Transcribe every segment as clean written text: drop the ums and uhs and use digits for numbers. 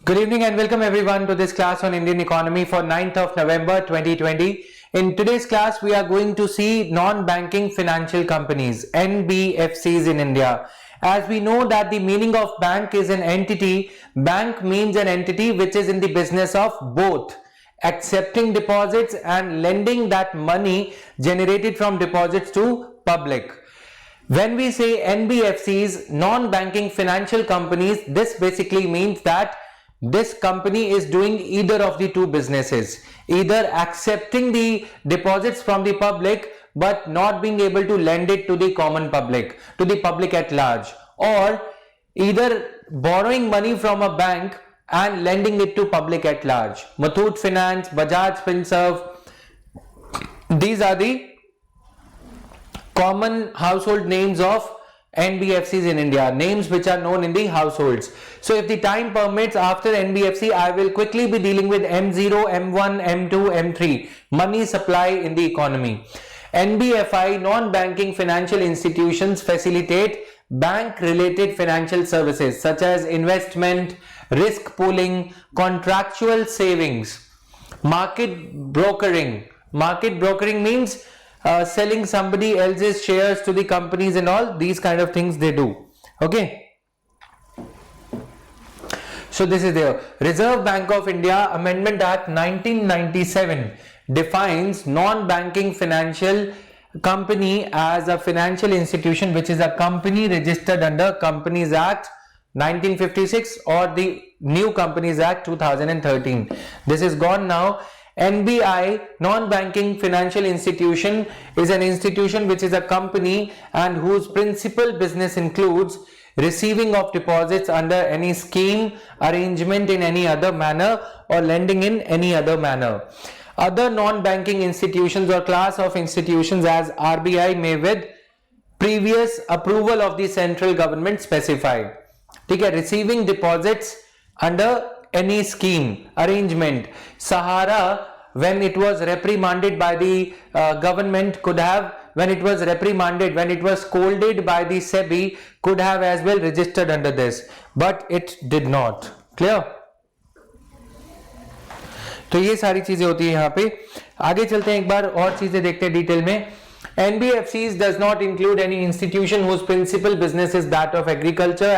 Good evening and welcome everyone to this class on Indian economy for 9th of November 2020. In today's class, we are going to see non-banking financial companies, NBFCs in India. As we know that the meaning of bank is an entity, bank means an entity which is in the business of both accepting deposits and lending that money generated from deposits to public. When we say NBFCs, non-banking financial companies, this basically means that this company is doing either of the two businesses, either accepting the deposits from the public but not being able to lend it to the common public, to the public at large, or either borrowing money from a bank and lending it to public at large. Muthoot Finance, Bajaj Finserv, these are the common household names of NBFCs in India, names which are known in the households. So if the time permits, after NBFC, I will quickly be dealing with M0, M1, M2, M3, money supply in the economy. NBFI, non-banking financial institutions, facilitate bank-related financial services such as investment, risk pooling, contractual savings, market brokering. Market brokering means selling somebody else's shares to the companies and all these kind of things they do. Okay, so this is there. Reserve Bank of India Amendment Act 1997 defines non-banking financial company as a financial institution which is a company registered under Companies Act 1956 or the New Companies Act 2013. This is gone now. NBI, non-banking financial institution, is an institution which is a company and whose principal business includes receiving of deposits under any scheme, arrangement in any other manner, or lending in any other manner. Other non-banking institutions or class of institutions as RBI may with previous approval of the central government specify. Okay, receiving deposits under any scheme, arrangement. Sahara, when it was reprimanded by the government, could have, when it was reprimanded, when it was scolded by the SEBI, could have as well registered under this, but it did not. Clear? तो ये सारी चीजें होती है यहाँ पे. आगे चलते हैं, एक बार और चीजें देखते हैं डिटेल में. NBFCs does not include any institution whose principal business is that of agricultural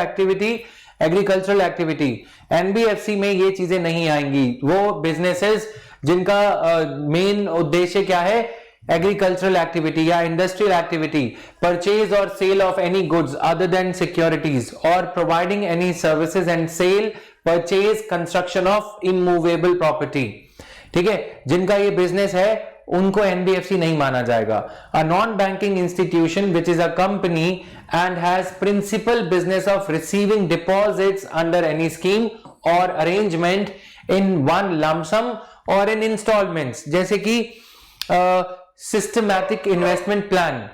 activity. NBFC में ये चीजें नहीं आएंगी. वो बिजनेसेस जिनका मेन उद्देश्य क्या है, एग्रीकल्चरल एक्टिविटी या इंडस्ट्रियल एक्टिविटी, परचेज और sale of any goods other than securities, और providing any services and sale, purchase, construction of immovable property. ठीक है, जिनका ये बिजनेस है उनको NBFC नहीं माना जाएगा. A non-banking institution which is a company and has principal business of receiving deposits under any scheme or arrangement in one lump sum or in installments, जैसे कि systematic investment plan.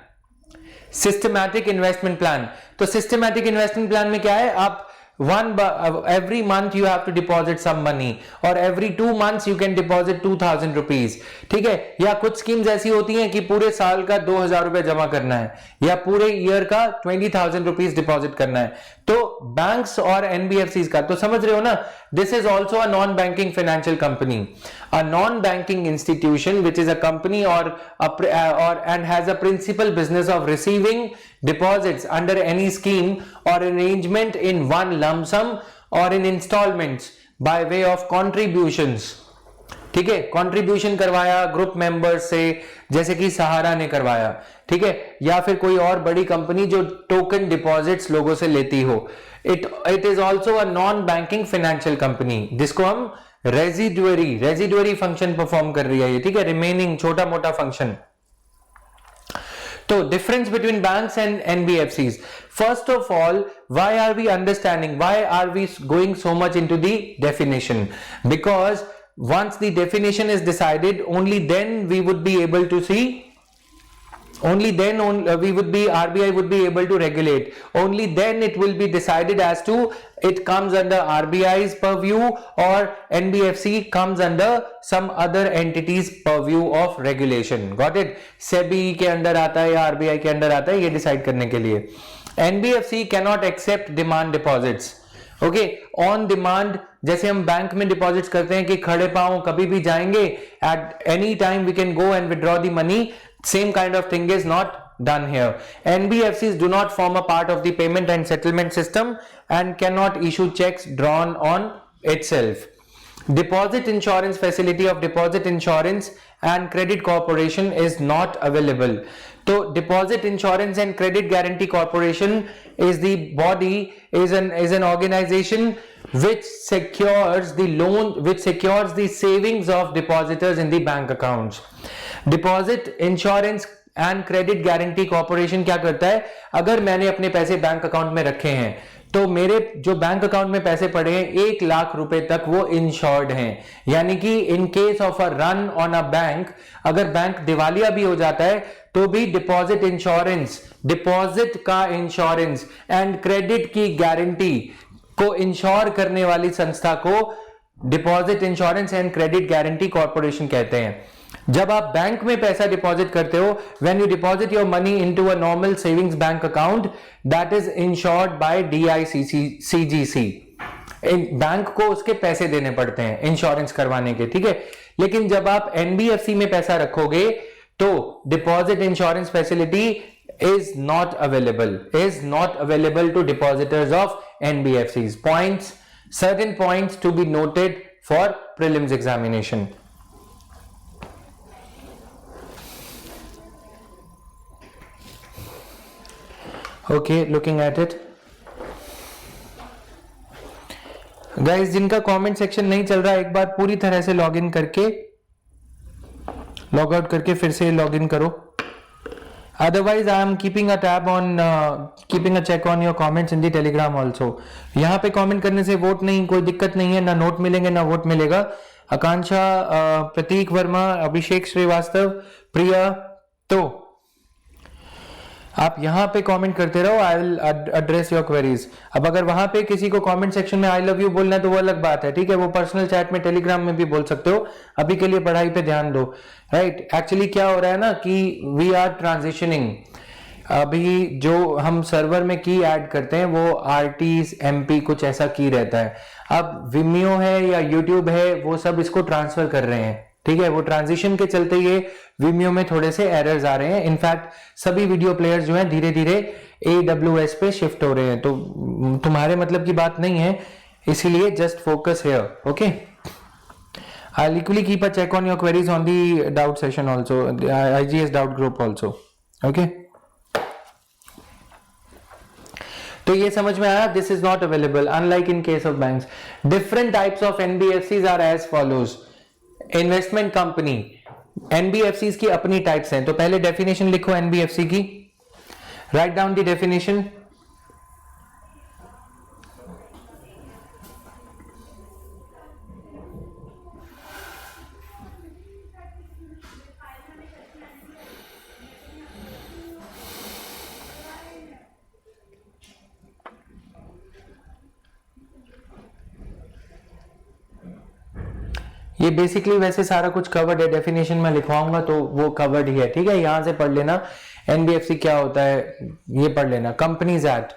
Systematic investment plan. तो systematic investment plan में क्या है, आप every month you have to deposit some money or every 2 months you can deposit 2000 rupees. ठीक है, या कुछ स्कीम्स ऐसी होती हैं कि पूरे साल का 2000 रुपए जमा करना है या पूरे ईयर का 20,000 रुपीज डिपॉजिट करना है. तो बैंक्स और NBFCs का तो समझ रहे हो ना, this is also a non banking financial company. A non-banking institution which is a company or and has a principal business of receiving deposits under any scheme or arrangement in one lump sum or in installments by way of contributions. ठीक है, contribution करवाया group members से, जैसे कि सहारा ने करवाया. ठीक है, या फिर कोई और बड़ी कंपनी जो टोकन डिपॉजिट्स लोगों से लेती हो. It is also a non banking financial company, जिसको हम रेजिडुअरी फंक्शन परफॉर्म कर रही है ये. ठीक है, रिमेनिंग छोटा मोटा फंक्शन. तो difference between banks and NBFCs. First of all, why are we understanding, why are we going so much into the definition? Because once the definition is decided, only then we would be able to see, RBI would be able to regulate. Only then it will be decided as to it comes under RBI's purview or NBFC comes under some other entity's purview of regulation. Got it? SEBI के अंदर आता है या RBI के अंदर आता है, ये डिसाइड करने के लिए. NBFC cannot accept demand deposits. Okay, on demand जैसे हम बैंक में डिपॉजिट करते हैं कि खड़े पांव कभी भी जाएंगे, at any time we can go and withdraw the money, same kind of thing is not done here. NBFCs do not form a part of the payment and settlement system and cannot issue checks drawn on itself. Deposit insurance facility of Deposit Insurance and Credit Corporation is not available. So Deposit Insurance and Credit Guarantee Corporation is the body, is an organization which secures the loan, which secures the savings of depositors in the bank accounts. Deposit Insurance and credit guarantee corporation क्या करता है, अगर मैंने अपने पैसे bank account में रखे हैं तो मेरे जो बैंक अकाउंट में पैसे पड़े हैं 1 लाख रुपए तक वो इंश्योर्ड हैं, यानी कि इन case of a run on a bank, अगर बैंक दिवालिया भी हो जाता है तो भी डिपॉजिट इंश्योरेंस, डिपॉजिट का इंश्योरेंस एंड क्रेडिट की गारंटी को इंश्योर करने वाली संस्था को deposit insurance and credit guarantee corporation कहते हैं. जब आप बैंक में पैसा डिपॉजिट करते हो, when you deposit your money into a normal savings bank account, that is insured by DICGC. Bank को उसके पैसे देने पड़ते हैं इंश्योरेंस करवाने के, ठीक है. लेकिन जब आप NBFC में पैसा रखोगे तो deposit insurance facility is not available to depositors of NBFCs. Certain points to be noted for prelims examination. Okay, looking at it. Guys, जिनका कमेंट सेक्शन नहीं चल रहा, एक बार पूरी तरह से लॉग इन करके, लॉग आउट करके फिर से लॉग इन करो. Otherwise, I am keeping a tab on, keeping a check on your comments in the Telegram also. यहाँ पे कमेंट करने से वोट नहीं, कोई दिक्कत नहीं है, ना नोट मिलेंगे ना वोट मिलेगा. आकांक्षा, प्रतीक वर्मा, अभिषेक श्रीवास्तव, प्रिया, तो आप यहां पे कमेंट करते रहो, I will address your queries. अब अगर वहां पे किसी को कमेंट सेक्शन में आई लव यू बोलना है तो वो अलग बात है, ठीक है, वो पर्सनल चैट में टेलीग्राम में भी बोल सकते हो. अभी के लिए पढ़ाई पे ध्यान दो, राइट. एक्चुअली क्या हो रहा है ना कि वी आर ट्रांजिशनिंग. अभी जो हम सर्वर में की ऐड करते हैं वो RTs MP कुछ ऐसा की रहता है. अब Vimeo है या YouTube है, वो सब इसको ट्रांसफर कर रहे हैं, ठीक है. वो ट्रांजिशन के चलते ये Vimeo में थोड़े से एरर्स आ रहे हैं. इनफैक्ट सभी वीडियो प्लेयर्स जो हैं धीरे धीरे AWS पे शिफ्ट हो रहे हैं, तो तुम्हारे मतलब की बात नहीं है, इसीलिए just focus here. Okay, I'll equally keep a check on your queries on the doubt session also, the IGS doubt group also. Okay, तो ये समझ में आया. This is not available unlike in case of banks. Different types of NBFCs are as follows. Investment company, NBFCs की अपनी types हैं. तो पहले डेफिनेशन लिखो NBFC की, राइट डाउन द डेफिनेशन. ये बेसिकली वैसे सारा कुछ कवर्ड है, डेफिनेशन में लिखवाऊंगा तो वो कवर्ड ही है, ठीक है. यहां से पढ़ लेना NBFC क्या होता है, ये पढ़ लेना. Companies act.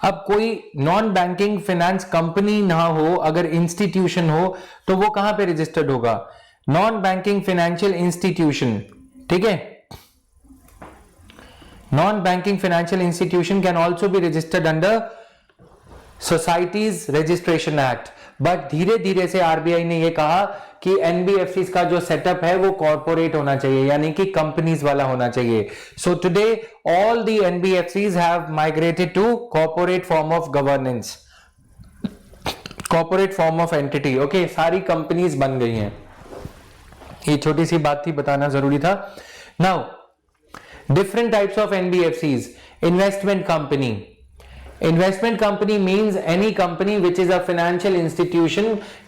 अब कोई नॉन बैंकिंग फाइनेंस कंपनी ना हो, अगर इंस्टीट्यूशन हो तो वो कहां पे रजिस्टर्ड होगा? नॉन बैंकिंग फाइनेंशियल इंस्टीट्यूशन, ठीक है. Non banking financial institution can also be registered under societies registration act. But धीरे धीरे से RBI ने ये कहा कि NBFCs का जो सेटअप है वो कॉर्पोरेट होना चाहिए, यानी कि कंपनीज वाला होना चाहिए. So today all the NBFCs have migrated to corporate form of governance, corporate form of entity. Okay, सारी कंपनीज बन गई हैं. ये छोटी सी बात थी, बताना जरूरी था. Now different types of NBFCs. Investment company. Investment company means any company which is a financial institution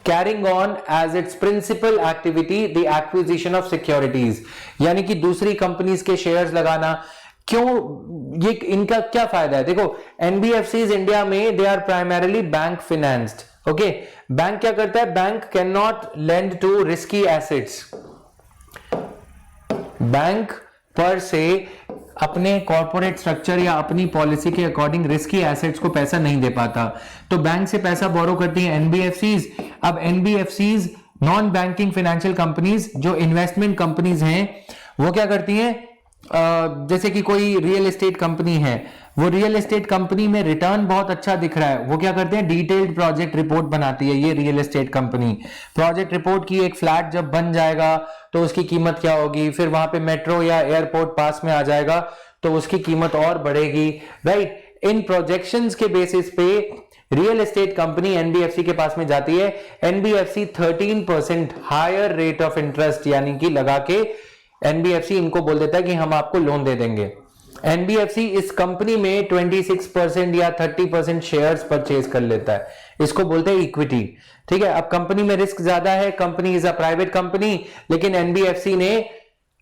carrying on as its principal activity the acquisition of securities. यानी कि दूसरी कंपनीज के शेयर्स लगाना. क्यों, ये इनका क्या फायदा है? देखो, NBFCs इंडिया में they are primarily bank financed. Okay, bank क्या करता है? Bank can not lend to risky assets. Bank पर से अपने कॉर्पोरेट स्ट्रक्चर या अपनी पॉलिसी के अकॉर्डिंग रिस्की एसेट्स को पैसा नहीं दे पाता, तो बैंक से पैसा बोरो करती है NBFCs अब NBFCs, non banking financial companies, जो इन्वेस्टमेंट कंपनीज हैं, वो क्या करती हैं, जैसे कि कोई रियल एस्टेट कंपनी है, वो रियल एस्टेट कंपनी में रिटर्न बहुत अच्छा दिख रहा है, वो क्या करते हैं, डिटेल्ड प्रोजेक्ट रिपोर्ट बनाती है ये real estate company. Project report की एक फ्लैट जब बन जाएगा तो उसकी कीमत क्या होगी, फिर वहां पे मेट्रो या एयरपोर्ट पास में आ जाएगा तो उसकी कीमत और बढ़ेगी, राइट। इन प्रोजेक्शंस के बेसिस पे रियल एस्टेट कंपनी एनबीएफसी के पास में जाती है, NBFC 13% higher rate of interest यानी कि लगा के एनबीएफसी इनको बोल देता है कि हम आपको लोन दे देंगे। एनबीएफसी इस कंपनी में 26% या 30% शेयर्स परचेज कर लेता है, इसको बोलते हैं इक्विटी, ठीक है। अब कंपनी में रिस्क ज्यादा है, company is a private company, लेकिन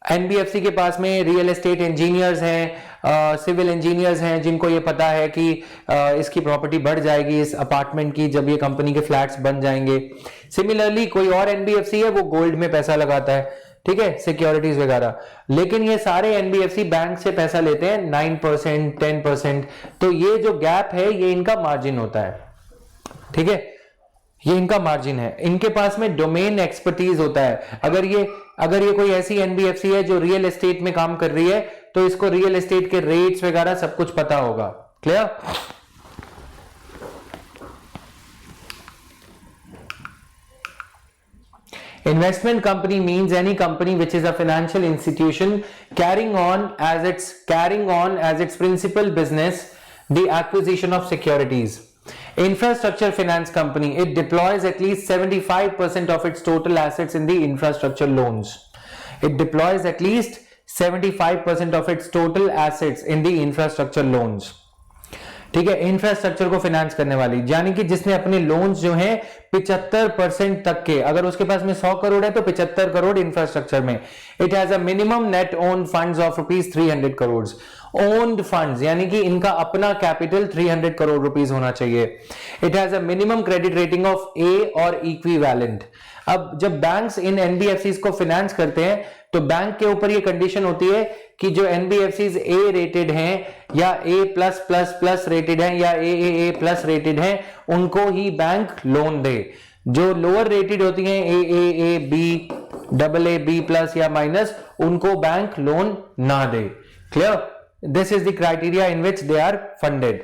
एनबीएफसी के पास में रियल एस्टेट इंजीनियर्स हैं, सिविल इंजीनियर्स हैं, जिनको ये पता है कि इसकी प्रॉपर्टी बढ़ जाएगी इस अपार्टमेंट की जब ये कंपनी के फ्लैट्स बन जाएंगे। सिमिलरली कोई और एनबीएफसी है वो गोल्ड में पैसा लगाता है, ठीक है, सिक्योरिटीज वगैरह, लेकिन ये सारे एनबीएफसी बैंक से पैसा लेते हैं 9%, 10%, तो ये जो गैप है ये इनका मार्जिन होता है, ठीक है, ये इनका मार्जिन है। इनके पास में डोमेन एक्सपर्टीज होता है। अगर ये कोई ऐसी एनबीएफसी है जो रियल एस्टेट में काम कर रही है तो इसको रियल एस्टेट के रेट्स वगैरह सब कुछ पता होगा। Clear? Investment company means any company which is a financial institution carrying on as its principal business the acquisition of securities. Infrastructure finance company, it deploys at least 75% of its total assets in the infrastructure loans. It deploys at least 75% of its total assets in the infrastructure loans. ठीक है, infrastructure को finance करने वाली, यानी कि जिसने अपने loans जो हैं 75% तक के, अगर उसके पास में 100 करोड़ है तो 75 करोड़ इंफ्रास्ट्रक्चर में। It has a minimum net owned funds of rupees 300 crore. Owned funds यानी कि इनका अपना कैपिटल 300 करोड़ रुपीज होना चाहिए। It has a minimum credit rating of A और इक्विवेलेंट। अब जब बैंक्स इन एनबीएफसी को फाइनेंस करते हैं तो बैंक के ऊपर ये कंडीशन होती है कि जो एनबीएफसीज ए रेटेड हैं या ए प्लस प्लस प्लस रेटेड हैं या ए प्लस रेटेड हैं उनको ही बैंक लोन दे। जो लोअर रेटेड होती हैं A B, double A B plus या माइनस, उनको बैंक लोन ना दे। Clear? This is the criteria in which they are funded.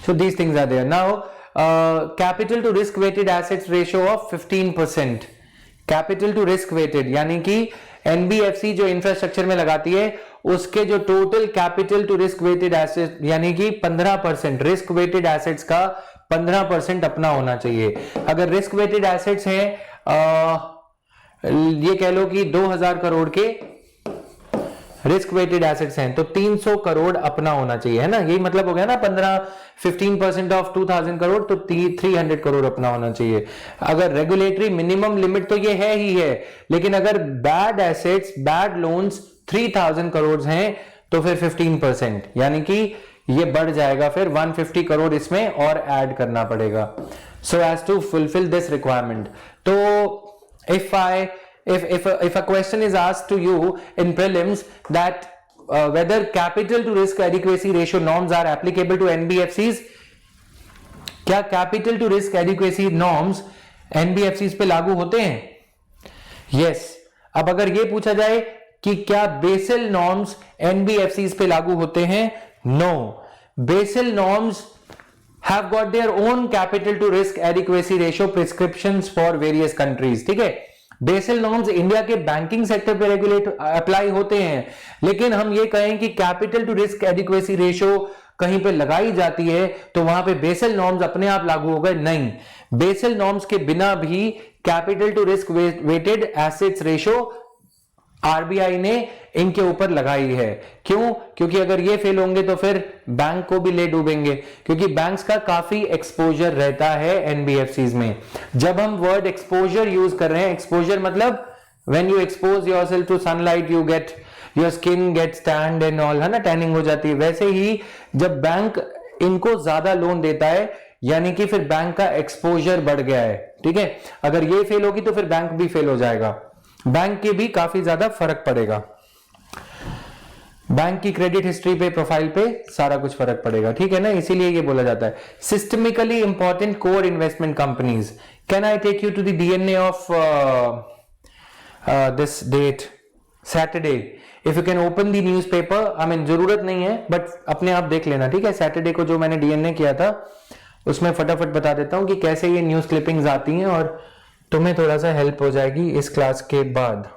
So these things are there. Now capital to risk weighted assets ratio of 15%। Capital to risk weighted यानी कि NBFC जो infrastructure में लगाती है उसके जो total capital to risk weighted asset यानी कि 15%, रिस्क वेटेड एसेट्स का 15% अपना होना चाहिए। अगर रिस्क वेटेड एसेट्स हैं ये कह लो कि 2000 करोड़ के रिस्क वेटेड एसेट्स हैं तो 300 करोड़ अपना होना चाहिए, है ना, यही मतलब हो गया ना। 15% ऑफ 2000 करोड़ तो 300 करोड़ अपना होना चाहिए। अगर रेगुलेटरी मिनिमम लिमिट तो ये है ही है, लेकिन अगर bad assets, bad loans 3000 crore हैं तो फिर 15% यानी कि ये बढ़ जाएगा, फिर 150 करोड़ इसमें और ऐड करना पड़ेगा। So as to fulfil this requirement, तो if a question is asked to you in prelims that whether capital to risk adequacy ratio norms are applicable to NBFCs, क्या capital to risk adequacy norms NBFCs पे लागू होते हैं? Yes. अब अगर ये पूछा जाए कि क्या बेसल नॉर्म्स NBFCs पे लागू होते हैं? No. Basel norms have got their own capital to risk adequacy ratio prescriptions for various countries. ठीक है, बेसल नॉर्म्स इंडिया के बैंकिंग सेक्टर पे रेगुलेट अप्लाई होते हैं, लेकिन हम ये कहें कि capital to risk adequacy ratio कहीं पे लगाई जाती है तो वहां पे बेसल नॉर्म्स अपने आप लागू हो गए, नहीं। बेसल नॉर्म्स के बिना भी capital to risk weighted assets ratio RBI ने इनके ऊपर लगाई है। क्यों? क्योंकि अगर ये फेल होंगे तो फिर बैंक को भी ले डूबेंगे, क्योंकि बैंक्स का काफी एक्सपोजर रहता है एनबीएफसीज में। जब हम वर्ड एक्सपोजर यूज कर रहे हैं, एक्सपोजर मतलब when you expose yourself to sunlight you get your skin gets tanned and all, है ना, टैनिंग हो जाती है। वैसे ही जब बैंक इनको ज्यादा लोन देता है यानी कि फिर बैंक का एक्सपोजर बढ़ गया है, ठीक है। अगर ये फेल होगी तो फिर बैंक भी फेल हो जाएगा, बैंक के भी काफी ज्यादा फर्क पड़ेगा। बैंक की क्रेडिट हिस्ट्री पे, प्रोफाइल पे सारा कुछ फर्क पड़ेगा, ठीक है ना। इसीलिए ये बोला जाता है systemically important core investment companies. Can I take you to the DNA of this date Saturday? If you can open the newspaper, I mean जरूरत नहीं है बट अपने आप देख लेना, ठीक है। सैटरडे को जो मैंने डीएनए किया था उसमें फटाफट बता देता हूं कि कैसे ये न्यूज क्लिपिंग्स आती हैं और तुम्हें थोड़ा सा हेल्प हो जाएगी इस क्लास के बाद।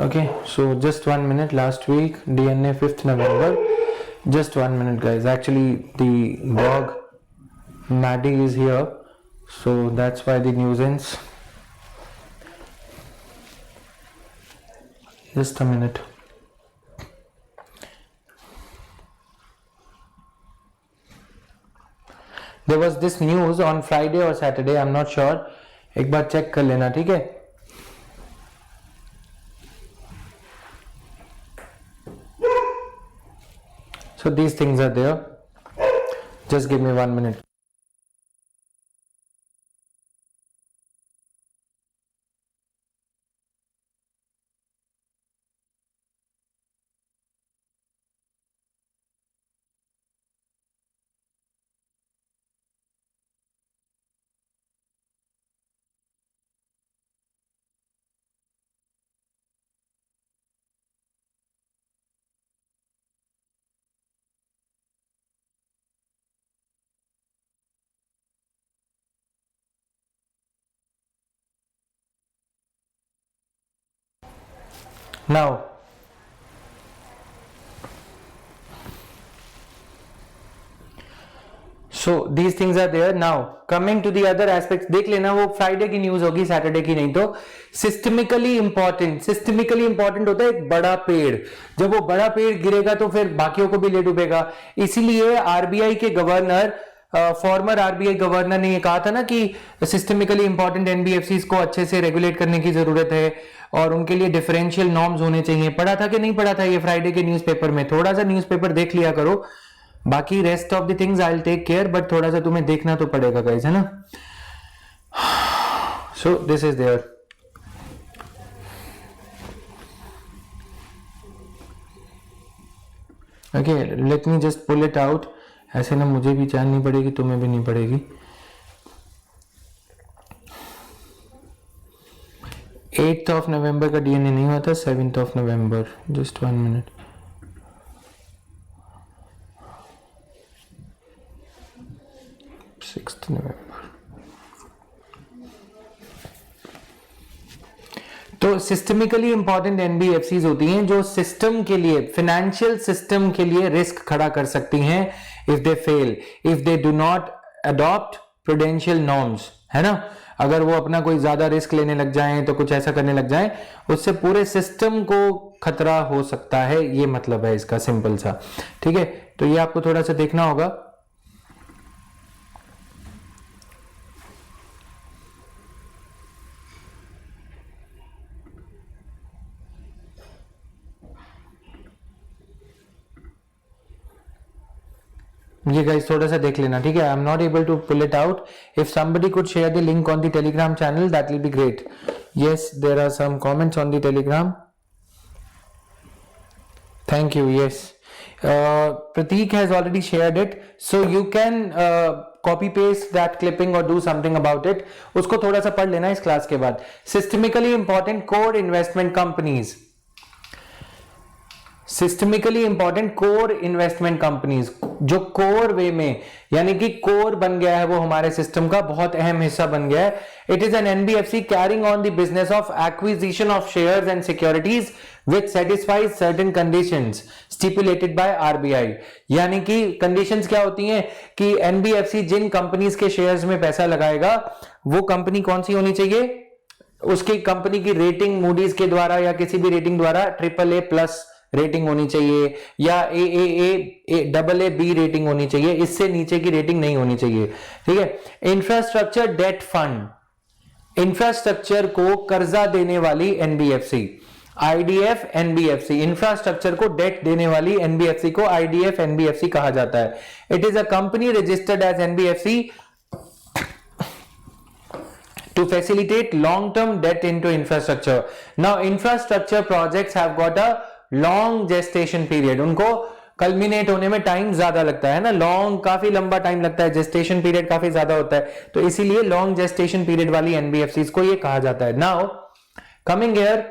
Okay, so just 1 minute. Last week, DNA 5th November. Just 1 minute, guys. Actually, the dog Maddie is here, so that's why the news ends. Just a minute. There was this news on Friday or Saturday. I'm not sure. एक बार check कर लेना, ठीक है। So these things are there. Just give me 1 minute. Now, so these things are there. Now coming to the other aspects, देख लेना, वो Friday की news होगी, सैटरडे की नहीं। तो सिस्टमिकली इंपॉर्टेंट होता है एक बड़ा पेड़। जब वो बड़ा पेड़ गिरेगा तो फिर बाकियों को भी ले डूबेगा। इसीलिए आरबीआई के गवर्नर, फॉर्मर आरबीआई गवर्नर ने ये कहा था ना कि सिस्टमिकली इंपॉर्टेंट एनबीएफसीज को अच्छे से रेगुलेट करने की जरूरत है और उनके लिए डिफरेंशियल नॉर्म्स होने चाहिए। पढ़ा था कि नहीं पढ़ा था ये फ्राइडे के न्यूज़पेपर में? थोड़ा सा न्यूज़पेपर देख लिया करो, बाकी rest of the things I will take care, but थोड़ा सा तुम्हें देखना तो पड़ेगा गाइस, है ना। So this is there. Okay, let me just pull it out. ऐसे ना मुझे भी चैन नहीं पड़ेगी, तुम्हें भी नहीं पड़ेगी। 8th ऑफ नवंबर का डीएनए नहीं हुआ था, 7th of November. Just 1 minute. तो सिस्टमिकली इंपॉर्टेंट एनबीएफसीज होती हैं जो सिस्टम के लिए, फाइनेंशियल सिस्टम के लिए रिस्क खड़ा कर सकती हैं if they fail, if they do not adopt prudential norms, है ना। अगर वो अपना कोई ज्यादा रिस्क लेने लग जाएं, तो कुछ ऐसा करने लग जाएं, उससे पूरे सिस्टम को खतरा हो सकता है। ये मतलब है इसका, सिंपल सा, ठीक है। तो ये आपको थोड़ा सा देखना होगा। ये गाइस थोड़ा सा देख लेना, ठीक है। I am not able to pull it out. If somebody could share the link on the Telegram channel, that will be great. Yes, there are some comments on the Telegram. Thank you. Yes, Prateek has already shared it, so you can copy paste that clipping or do something about it. उसको थोड़ा सा पढ़ लेना इस class के बाद। Systemically important core investment companies, systemically important core investment companies, जो core वे में, यानी कि कोर बन गया है, वो हमारे सिस्टम का बहुत अहम हिस्सा बन गया है। It is an NBFC carrying on the business of acquisition of shares and securities which satisfies certain conditions stipulated by RBI. यानी कि कंडीशंस क्या होती हैं कि एनबीएफसी जिन कंपनीज के शेयर्स में पैसा लगाएगा, वो कंपनी कौन सी होनी चाहिए, उसकी कंपनी की रेटिंग मूडीज के द्वारा या किसी भी रेटिंग द्वारा AAA+ रेटिंग होनी चाहिए, या AA B रेटिंग होनी चाहिए, इससे नीचे की रेटिंग नहीं होनी चाहिए, ठीक है। इंफ्रास्ट्रक्चर डेट फंड, इंफ्रास्ट्रक्चर को कर्जा देने वाली एनबीएफसी, आईडीएफ एनबीएफसी, इंफ्रास्ट्रक्चर को डेट देने वाली एनबीएफसी को आईडीएफ एनबीएफसी कहा जाता है। It is a company registered as NBFC to facilitate long-term debt into infrastructure. Now, infrastructure projects have got a long gestation period. उनको कल्मिनेट होने में टाइम ज्यादा लगता है ना, लॉन्ग, काफी लंबा टाइम लगता है, जेस्टेशन पीरियड काफी ज्यादा होता है, तो इसीलिए लॉन्ग जेस्टेशन पीरियड वाली एनबीएफसीज को ये कहा जाता है. Now coming here,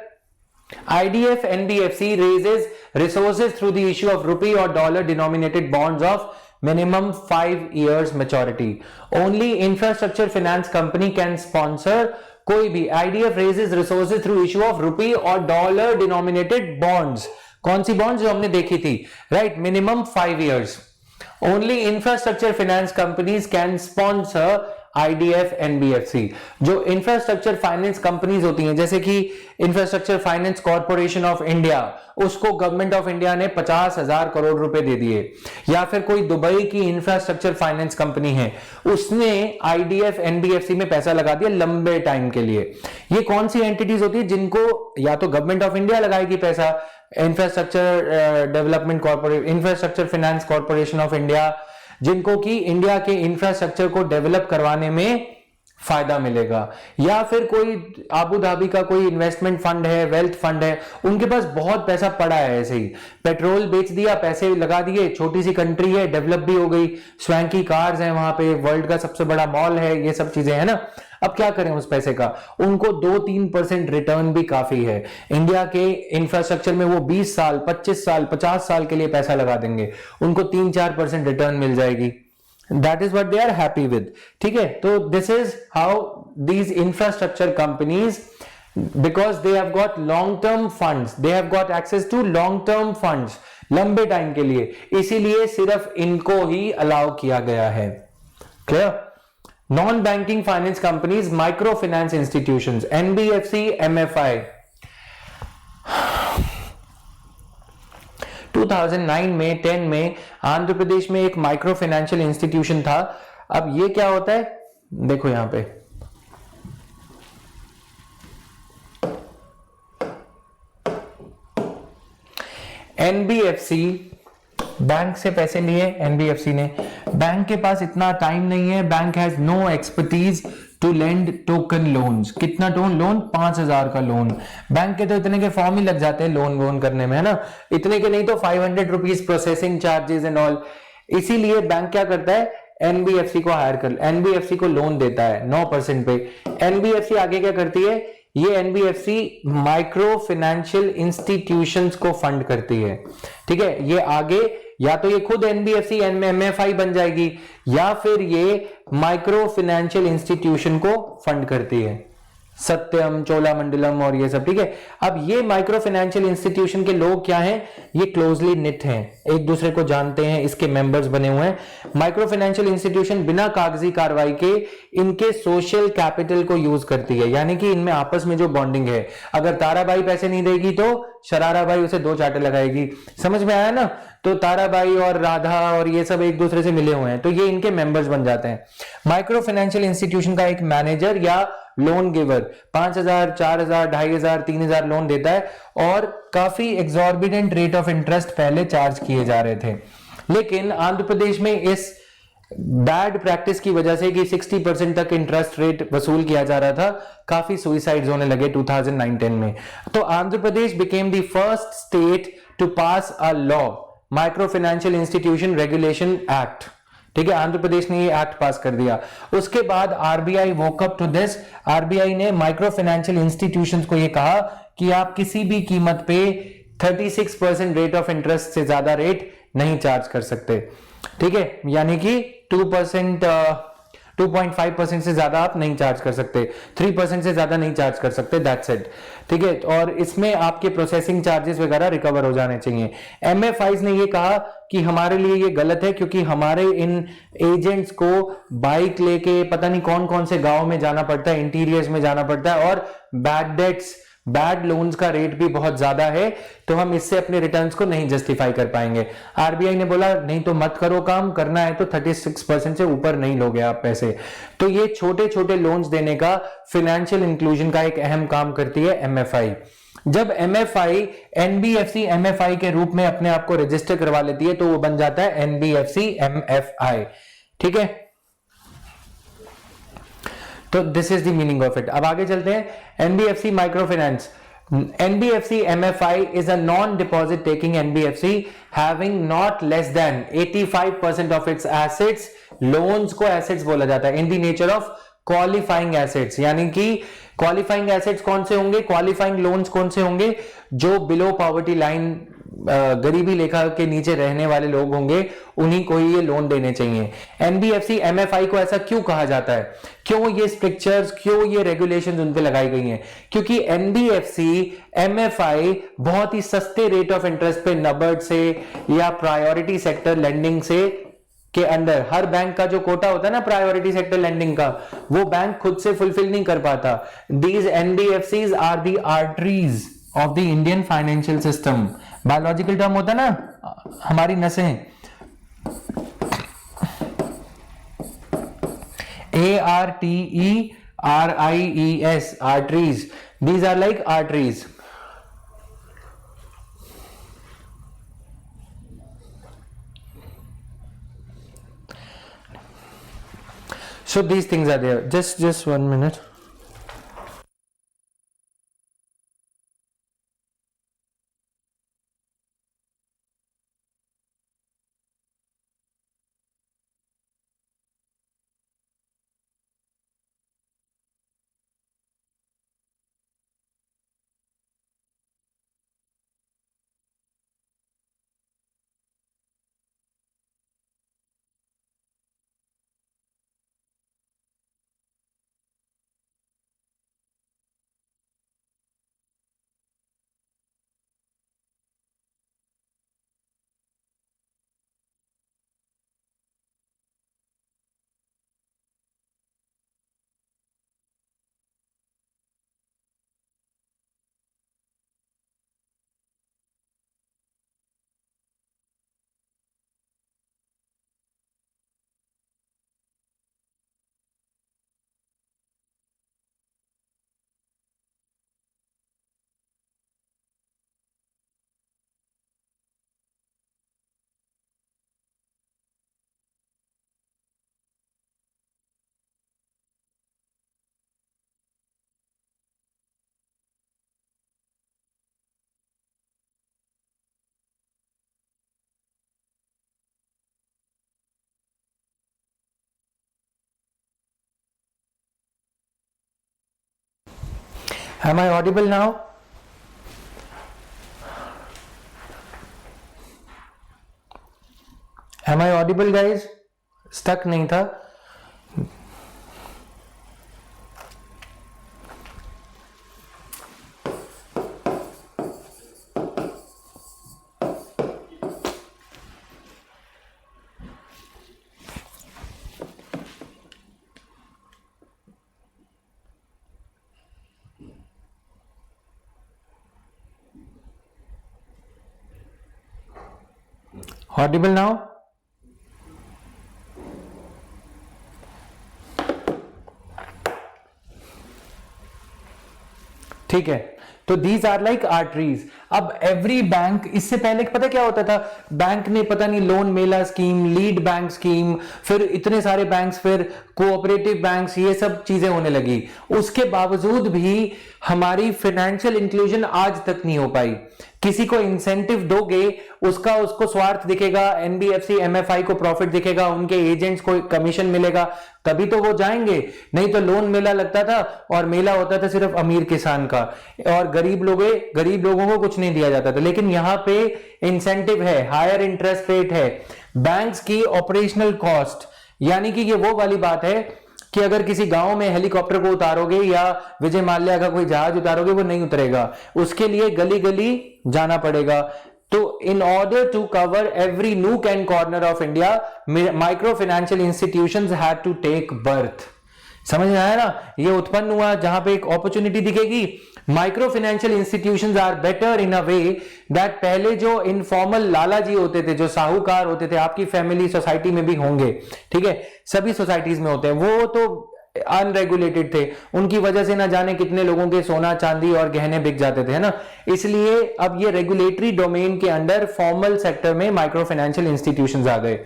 IDF NBFC raises resources through the issue of rupee or dollar denominated bonds of minimum 5 years maturity. Only infrastructure finance company can sponsor. कोई भी IDF raises resources through issue of rupee or dollar denominated bonds. कौन सी bonds जो हमने देखी थी, right? Minimum 5 years. Only infrastructure finance companies can sponsor IDF NBFC. जो infrastructure finance companies होती हैं, जैसे कि infrastructure finance corporation of India, उसको गवर्नमेंट ऑफ इंडिया ने 50,000 करोड़ रुपए दे दिए, या फिर कोई दुबई की इंफ्रास्ट्रक्चर फाइनेंस कंपनी है, उसने IDF NBFC में पैसा लगा दिया लंबे टाइम के लिए. ये कौन सी एंटिटीज होती है जिनको या तो गवर्नमेंट ऑफ इंडिया लगाएगी पैसा, infrastructure development corporation, infrastructure finance corporation of India, जिनको कि इंडिया के इंफ्रास्ट्रक्चर को डेवलप करवाने में फायदा मिलेगा, या फिर कोई आबू धाबी का कोई इन्वेस्टमेंट फंड है, वेल्थ फंड है, उनके पास बहुत पैसा पड़ा है, ऐसे ही पेट्रोल बेच दिया, पैसे लगा दिए, छोटी सी कंट्री है, डेवलप भी हो गई, स्वैंकी कार्स हैं वहां पे, वर्ल्ड का सबसे बड़ा मॉल है, ये सब चीजें है ना. अब क्या करें उस पैसे का, उनको 2-3% रिटर्न भी काफी है. इंडिया के इंफ्रास्ट्रक्चर में वो 20 साल, 25 साल, 50 साल के लिए पैसा लगा देंगे, उनको 3-4% रिटर्न मिल जाएगी. That is what they are happy with. ठीक है, तो this is how these infrastructure companies, because they have got long-term funds, they have got access to long-term funds, लंबे टाइम के लिए, इसीलिए सिर्फ इनको ही अलाउ किया गया है. Clear? Non-banking finance companies, microfinance institutions, NBFC, MFI. 2009 में 10 में आंध्र प्रदेश में एक माइक्रो फाइनेंशियल इंस्टीट्यूशन था. अब ये क्या होता है, देखो यहां पे एनबीएफसी बैंक से पैसे लिए, एनबीएफसी ने, बैंक के पास इतना टाइम नहीं है, bank has no expertise to lend token loans. कितना लोन? 5,000 का लोन. बैंक के तो इतने के फॉर्म ही लग जाते हैं लोन वोन करने में, है ना, इतने के नहीं तो 500 rupees processing charges and all. इसीलिए बैंक क्या करता है, एनबीएफसी को हायर कर, एनबीएफसी को लोन देता है 9% पे. एनबीएफसी आगे क्या करती है, ये एनबीएफसी माइक्रो फाइनेंशियल इंस्टीट्यूशंस को फंड करती है. ठीक है, ये आगे या तो ये खुद एनबीएफसी एमएफआई बन जाएगी, या फिर ये माइक्रो फाइनेंशियल इंस्टीट्यूशन को फंड करती है, सत्यम, चोलामंडलम और ये सब. ठीक है, अब ये माइक्रो फाइनेंशियल इंस्टीट्यूशन के लोग क्या हैं, ये क्लोजली निट हैं, एक दूसरे को जानते हैं, इसके मेंबर्स बने हुए हैं. माइक्रो फाइनेंशियल इंस्टीट्यूशन बिना कागजी कार्रवाई के इनके सोशल कैपिटल को यूज करती है, यानी कि इनमें आपस में जो बॉन्डिंग है, अगर ताराबाई पैसे नहीं देगी तो शराराबाई उसे 2 चाटे लगाएगी. समझ में आया ना, तो ताराबाई और राधा और ये सब एक दूसरे से मिले हुए हैं, तो ये इनके मेंबर्स बन जाते हैं. माइक्रो फाइनेंशियल इंस्टीट्यूशन का एक मैनेजर या लोन गिवर 5,000, 4,000, 2,500, 3,000 लोन देता है, और काफी एग्जॉर्बिडेंट रेट ऑफ इंटरेस्ट पहले चार्ज किए जा रहे थे. लेकिन आंध्र प्रदेश में इस बैड प्रैक्टिस की वजह से कि 60% तक इंटरेस्ट रेट वसूल किया जा रहा था, काफी सुइसाइड्स होने लगे 2009-10 में. तो Andhra Pradesh became the first state to pass a law, micro financial institution regulation act. ठीक है, आंध्र प्रदेश ने ये एक्ट पास कर दिया. उसके बाद RBI woke up to this. RBI ने माइक्रो फाइनेंशियल इंस्टीट्यूशंस को ये कहा कि आप किसी भी कीमत पे 36% रेट ऑफ इंटरेस्ट से ज्यादा रेट नहीं चार्ज कर सकते. ठीक है, यानी कि 2.5% से ज्यादा आप नहीं चार्ज कर सकते, 3% से ज्यादा नहीं चार्ज कर सकते, दैट्स इट. ठीक है, और इसमें आपके प्रोसेसिंग चार्जेस वगैरह रिकवर हो जाने चाहिए. एमएफआईज ने ये कहा कि हमारे लिए ये गलत है, क्योंकि हमारे इन एजेंट्स को बाइक लेके पता नहीं कौन कौन से गांव में जाना पड़ता है, इंटीरियर्स में जाना पड़ता है, और बैड डेट्स, बैड लोन्स का रेट भी बहुत ज्यादा है, तो हम इससे अपने रिटर्न्स को नहीं जस्टिफाई कर पाएंगे. आरबीआई ने बोला नहीं तो मत करो काम, करना है तो 36% से ऊपर नहीं लोगे आप पैसे. तो ये छोटे छोटे लोन्स देने का, फाइनेंशियल इंक्लूजन का एक अहम काम करती है एमएफआई. जब एमएफआई एनबीएफसी एमएफआई के रूप में अपने आप को रजिस्टर करवा लेती है, तो वो बन जाता है एनबीएफसी एमएफआई. ठीक है, तो this is the meaning of it. अब आगे चलते हैं, NBFC micro finance. NBFC MFI is a non-deposit taking NBFC having not less than 85% of its assets, loans को assets बोला जाता है, in the nature of qualifying assets, यानी कि qualifying assets कौन से होंगे, qualifying loans कौन से होंगे, जो below poverty line गरीबी रेखा के नीचे रहने वाले लोग होंगे, उन्हीं को ही ये लोन देने चाहिए। एनबीएफसी एमएफआई को ऐसा क्यों कहा जाता है, क्यों ये स्ट्रिक्चर्स, क्यों ये रेगुलेशंस उन पे लगाई गई हैं? क्योंकि एनबीएफसी एमएफआई बहुत ही सस्ते रेट ऑफ इंटरेस्ट पे नबर्ड से या प्रायोरिटी सेक्टर लेंडिंग से के अंदर, हर बैंक का जो कोटा होता है ना प्रायोरिटी सेक्टर लेंडिंग का, वो बैंक खुद से फुलफिल नहीं कर पाता। These NBFCs are the arteries of the Indian financial system. Biological term होता है ना, हमारी नसें, ARTERIES, arteries. These are like arteries. So these things are there. Just 1 minute. Am I audible now? Am I audible guys? Stuck नहीं था? Audible now? ठीक है, तो दीज आर लाइक आर्टरीज। अब एवरी बैंक, इससे पहले पता क्या होता था, बैंक ने पता नहीं लोन मेला स्कीम, लीड बैंक स्कीम, फिर इतने सारे बैंक्स, फिर कोऑपरेटिव बैंक्स, ये सब चीजें होने लगी। उसके बावजूद भी हमारी फाइनेंशियल इंक्लूजन आज तक नहीं हो पाई। किसी को इंसेंटिव दोगे, उसको स्वार्थ दिखेगा, एनबीएफसी एमएफआई को प्रॉफिट दिखेगा, उनके एजेंट्स को कमीशन मिलेगा, तभी तो वो जाएंगे। नहीं तो लोन मेला लगता था और मेला होता था सिर्फ अमीर किसान का, और गरीब लोगों को कुछ नहीं दिया जाता था। लेकिन यहां पे इंसेंटिव है, हायर इंटरेस्ट रेट है, बैंक्स की ऑपरेशनल कॉस्ट, यानी कि ये वो वाली बात है कि अगर किसी गांव में हेलीकॉप्टर को उतारोगे या विजय माल्या का कोई जहाज उतारोगे, वो नहीं उतरेगा, उसके लिए गली गली जाना पड़ेगा। तो in order to cover every nook and corner of India, micro financial institutions had to take birth. समझ में आया ना, ये उत्पन्न हुआ जहां पे एक अपॉर्चुनिटी दिखेगी। Micro financial institutions are better in a way that पहले जो इनफॉर्मल लाला जी होते थे, जो साहूकार होते थे, आपकी फैमिली सोसाइटी में भी होंगे, ठीक है, सभी सोसाइटीज में होते हैं, वो तो अनरेगुलेटेड थे, उनकी वजह से ना जाने कितने लोगों के सोना चांदी और गहने बिक जाते थे, है ना। इसलिए अब ये रेगुलेटरी डोमेन के अंडर फॉर्मल सेक्टर में माइक्रो फाइनेंशियल इंस्टीट्यूशंस आ गए।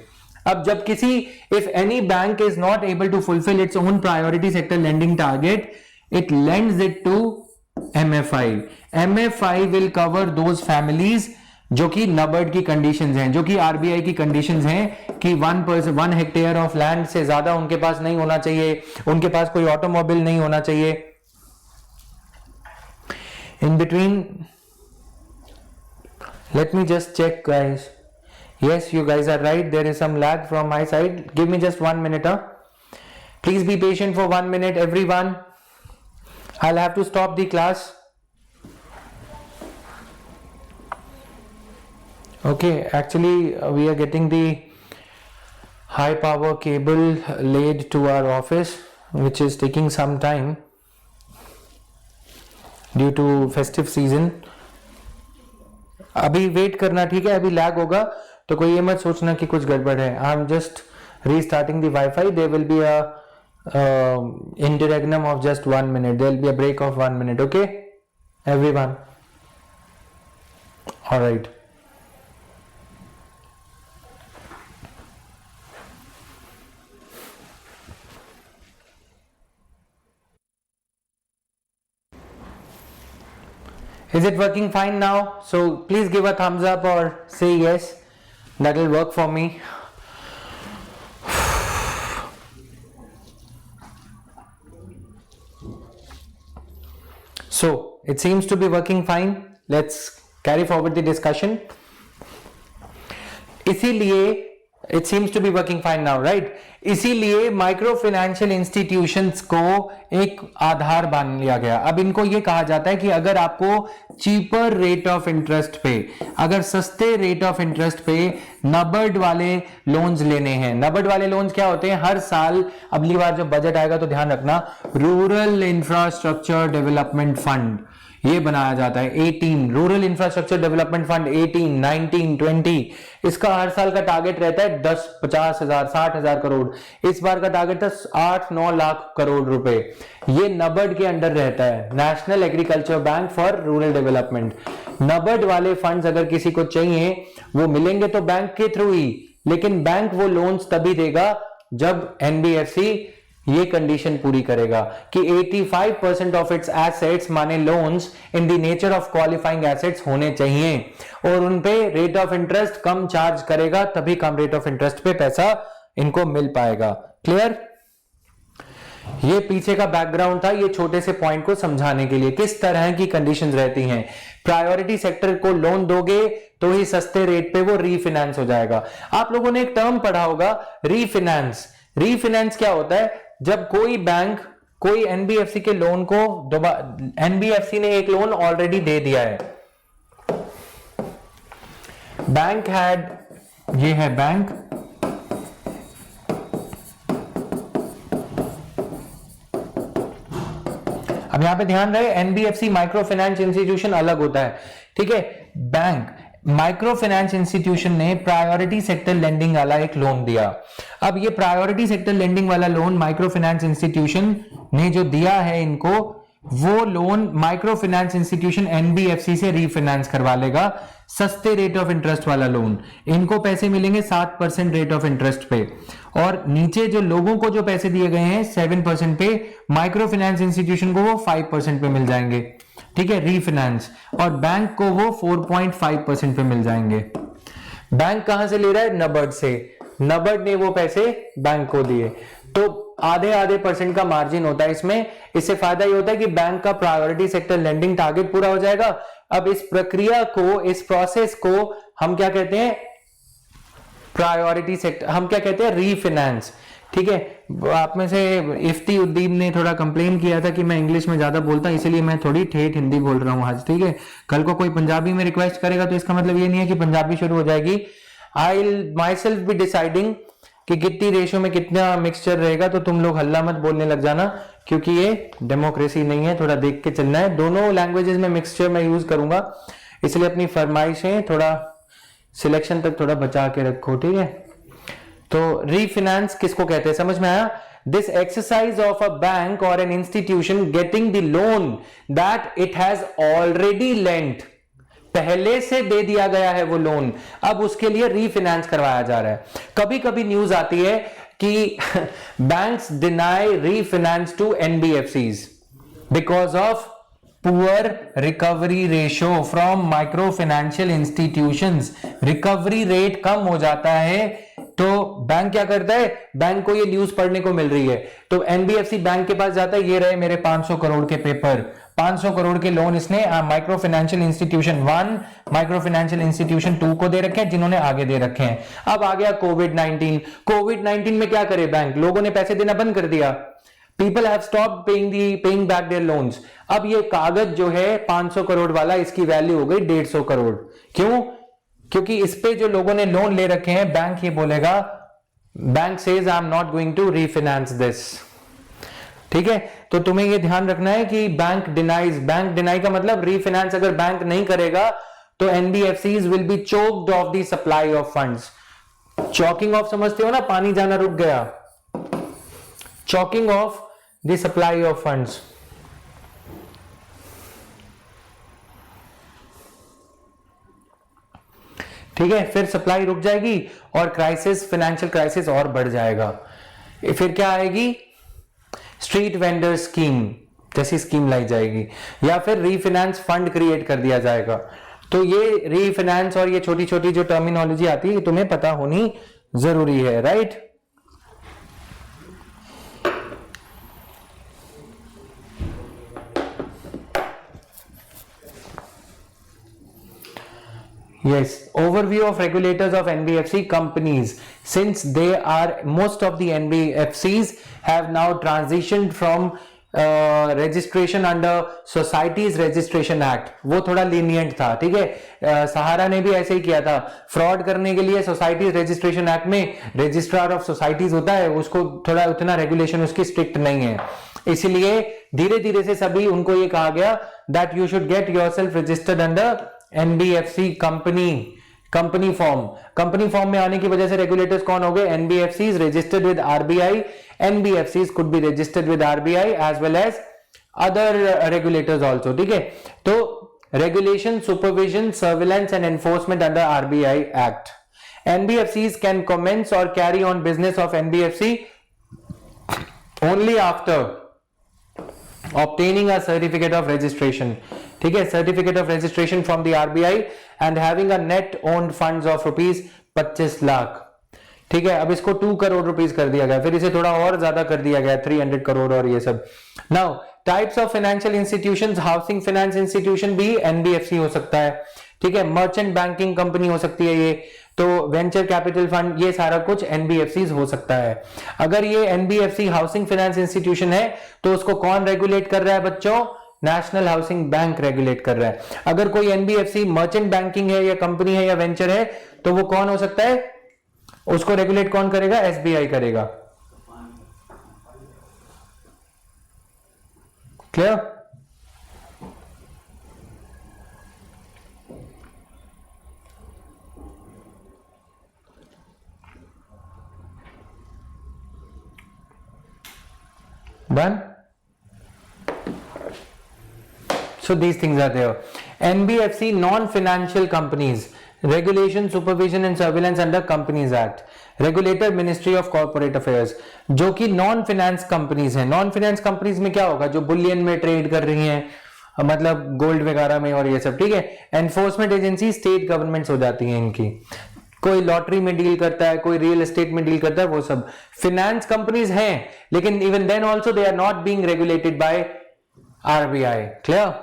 अब जब किसी if any bank is not able to fulfil its own priority sector lending target, it lends it to MFI. MFI will cover those families जो कि नबर्ड की कंडीशंस हैं, जो कि RBI की कंडीशंस हैं कि 1 हेक्टेयर ऑफ लैंड से ज्यादा उनके पास नहीं होना चाहिए, उनके पास कोई ऑटोमोबाइल नहीं होना चाहिए. In between, let me just check, guys. Yes, you guys are right. There is some lag from my side. Give me just 1 minute. Please be patient for 1 minute, everyone. I'll have to stop the class. Okay, actually, we are getting the high power cable laid to our office, which is taking some time due to festive season. अभी wait करना, ठीक है? अभी lag होगा तो कोई ये मत सोचना कि कुछ गड़बड़ है. I am just restarting the WiFi. There will be a interregnum of just 1 minute. There will be a break of 1 minute. Okay everyone? Alright. Is it working fine now? So please give a thumbs up or say yes. That will work for me. So it seems to be working fine. Let's carry forward the discussion. इसीलिए it seems to be working fine now, right? इसीलिए micro financial institutions को एक आधार मान लिया गया. अब इनको ये कहा जाता है कि अगर आपको चीपर रेट ऑफ इंटरेस्ट पे, अगर सस्ते रेट ऑफ इंटरेस्ट पे नबर्ड वाले लोन्स लेने हैं. नबर्ड वाले लोन्स क्या होते हैं? हर साल, अगली बार जब बजट आएगा तो ध्यान रखना, रूरल इंफ्रास्ट्रक्चर डेवलपमेंट फंड ये बनाया जाता है. 18 रूरल इंफ्रास्ट्रक्चर डेवलपमेंट फंड 18, 19, 20. इसका हर साल का टारगेट रहता है 10, 50,000, 60,000 करोड़. इस बार का टारगेट था 8-9 लाख करोड़ रुपए. ये नबर्ड के अंडर रहता है, national agriculture bank for rural development. NABARD वाले फंड्स अगर किसी को चाहिए वो मिलेंगे तो बैंक के थ्रू ही, लेकिन बैंक वो लोन्स तभी देगा जब NBFC ये कंडीशन पूरी करेगा कि 85% ऑफ इट्स एसेट्स माने loans in the nature of qualifying assets होने चाहिए और उन पे rate of interest come charge करेगा, तभी कम रेट ऑफ इंटरेस्ट पे पैसा इनको मिल पाएगा. क्लियर? ये पीछे का बैकग्राउंड था, ये छोटे से पॉइंट को समझाने के लिए किस तरह की कंडीशंस रहती हैं. प्रायोरिटी सेक्टर को लोन दोगे तो ही सस्ते रेट पे वो रीफिनेंस हो जाएगा. आप लोगों ने एक टर्म पढ़ा होगा, रीफिनेंस. रीफिनेंस क्या होता है? जब कोई बैंक कोई NBFC के लोन को NBFC ने एक लोन ऑलरेडी दे दिया है. बैंक हैड, ये है बैंक, अब यहां पे ध्यान रहे NBFC माइक्रो फाइनेंस इंस्टीट्यूशन अलग होता है, ठीक है? बैंक माइक्रो फाइनेंस इंस्टीट्यूशन ने प्रायोरिटी सेक्टर लेंडिंग वाला एक लोन दिया. अब ये प्रायोरिटी सेक्टर लेंडिंग वाला लोन माइक्रो फाइनेंस इंस्टीट्यूशन ने जो दिया है इनको, वो loan micro finance institution NBFC से रीफाइनेंस करवा लेगा. सस्ते रेट ऑफ इंटरेस्ट वाला लोन, इनको पैसे मिलेंगे 7% रेट ऑफ इंटरेस्ट पे, और नीचे जो लोगों को जो पैसे दिए गए हैं 7% पे, माइक्रो फाइनेंस इंस्टीट्यूशन को वो 5% पे मिल जाएंगे. ठीक है, रीफाइनेंस, और बैंक को वो 4.5% पे मिल जाएंगे. बैंक कहां से ले रहा है? नबर्ड से. नबर्ड ने वो पैसे बैंक को दिए, तो आधे परसेंट का मार्जिन होता है इसमें. इससे फायदा ये होता है कि बैंक का प्रायोरिटी सेक्टर लेंडिंग टारगेट पूरा हो जाएगा. अब इस प्रक्रिया को, इस प्रोसेस को हम क्या कहते हैं? प्रायोरिटी सेक्टर, हम क्या कहते हैं? रीफाइनेंस. ठीक है, आप में से इफ्ती उद्दीन ने थोड़ा कंप्लेन किया था कि मैं इंग्लिश में ज्यादा बोलता हूं, इसलिए मैं थोड़ी ठेठ हिंदी बोल रहा हूं आज. ठीक है, कल को कोई पंजाबी में रिक्वेस्ट करेगा तो इसका मतलब ये नहीं है कि पंजाबी शुरू हो जाएगी. I will my self be deciding कि कितनी रेशो में कितना मिक्सचर रहेगा, तो तुम लोग हल्ला मत बोलने लग जाना, क्योंकि ये डेमोक्रेसी नहीं है, थोड़ा देख के चलना है. दोनों लैंग्वेजेस में मिक्सचर मैं यूज करूंगा, इसलिए अपनी फरमाइशें थोड़ा सिलेक्शन तक थोड़ा बचा के रखो. ठीक है, तो रीफाइनेंस किसको कहते हैं समझ में आया? This exercise of a bank और an institution getting the loan that it has already lent पहले से दे दिया गया है वो लोन, अब उसके लिए रीफाइनेंस करवाया जा रहा है। कभी कभी न्यूज आती है कि banks deny refinance to NBFCs because of poor recovery ratio from micro financial institutions. Recovery rate कम हो जाता है तो बैंक क्या करता है, बैंक को ये न्यूज पढ़ने को मिल रही है तो एनबीएफसी बैंक के पास जाता है, ये रहे मेरे 500 करोड़ के पेपर, 500 करोड़ के लोन इसने micro financial institution 1, micro financial institution 2 को दे रखे हैं, जिन्होंने आगे दे रखे हैं। अब आ गया कोविड-19 में क्या करे बैंक, लोगों ने पैसे देना बंद कर दिया, people have stopped paying back their loans. अब ये कागज जो है 500 करोड़ वाला, इसकी वैल्यू हो गई 150 करोड़। क्यों? क्योंकि इस पे जो लोगों ने लोन ले रखे हैं, बैंक ये बोलेगा, bank says I am not going to refinance this. ठीक है, तो तुम्हें ये ध्यान रखना है कि बैंक डिनाई का मतलब रीफाइनेंस अगर बैंक नहीं करेगा तो NBFCs will be choked of the supply of funds. Choking of समझते हो ना, पानी जाना रुक गया, choking of the supply of funds. ठीक है, फिर सप्लाई रुक जाएगी और क्राइसिस, फाइनेंशियल क्राइसिस और बढ़ जाएगा। फिर क्या आएगी, स्ट्रीट वेंडर स्कीम जैसी स्कीम लाई जाएगी, या फिर रीफाइनेंस फंड क्रिएट कर दिया जाएगा। तो ये रीफाइनेंस और ये छोटी छोटी जो टर्मिनोलॉजी आती है, ये तुम्हें पता होनी जरूरी है, right. Yes, overview of regulators of NBFC companies. Since they are, most of the NBFCs have now transitioned from registration under Societies Registration Act. वो थोड़ा lenient था, ठीक है। सहारा ने भी ऐसे ही किया था, फ्रॉड करने के लिए सोसाइटीज रजिस्ट्रेशन एक्ट में रजिस्ट्रार ऑफ सोसाइटीज होता है, उसको थोड़ा उतना रेगुलेशन उसकी स्ट्रिक्ट नहीं है, इसलिए धीरे धीरे से सभी उनको ये कहा गया that you should get yourself registered under NBFC company form में आने की वजह से रेगुलेटर्स कौन हो गए, NBFCs registered with RBI, NBFCs could be registered with RBI as well as other regulators also. ठीक है, तो regulation, supervision, surveillance and enforcement under RBI act. NBFCs can commence और carry on business of NBFC only after obtaining a certificate of registration। ठीक है, certificate of registration from the RBI and having a net owned funds of rupees 25 lakh. ठीक है, अब इसको 2 crore rupees कर दिया गया, फिर इसे थोड़ा और ज्यादा कर दिया गया 300 करोड़ और ये सब। Now types of financial institutions, housing finance institution भी एनबीएफसी हो सकता है। ठीक है, मर्चेंट बैंकिंग कंपनी हो सकती है ये, तो वेंचर कैपिटल फंड, ये सारा कुछ एनबीएफसी हो सकता है। अगर ये एनबीएफसी हाउसिंग फाइनेंस इंस्टीट्यूशन है तो उसको कौन रेगुलेट कर रहा है बच्चों, नेशनल हाउसिंग बैंक रेगुलेट कर रहा है। अगर कोई एनबीएफसी मर्चेंट बैंकिंग है या कंपनी है या वेंचर है तो वो कौन हो सकता है, उसको रेगुलेट कौन करेगा, एसबीआई करेगा। Clear? Done? So these things are there. NBFC non-financial companies, regulation, supervision and surveillance under Companies Act. Regulator Ministry of Corporate Affairs, जो कि नॉन फाइनेंस कंपनीज हैं। नॉन फाइनेंस कंपनीज में क्या होगा, जो बुलियन में ट्रेड कर रही हैं, मतलब गोल्ड वगैरह में और ये सब। ठीक है, एनफोर्समेंट एजेंसी स्टेट गवर्नमेंट्स हो जाती हैं इनकी, कोई लॉटरी में डील करता है, कोई रियल एस्टेट में डील करता है, वो सब फाइनेंस कंपनीज हैं, लेकिन even then also they are not being regulated by RBI. Clear?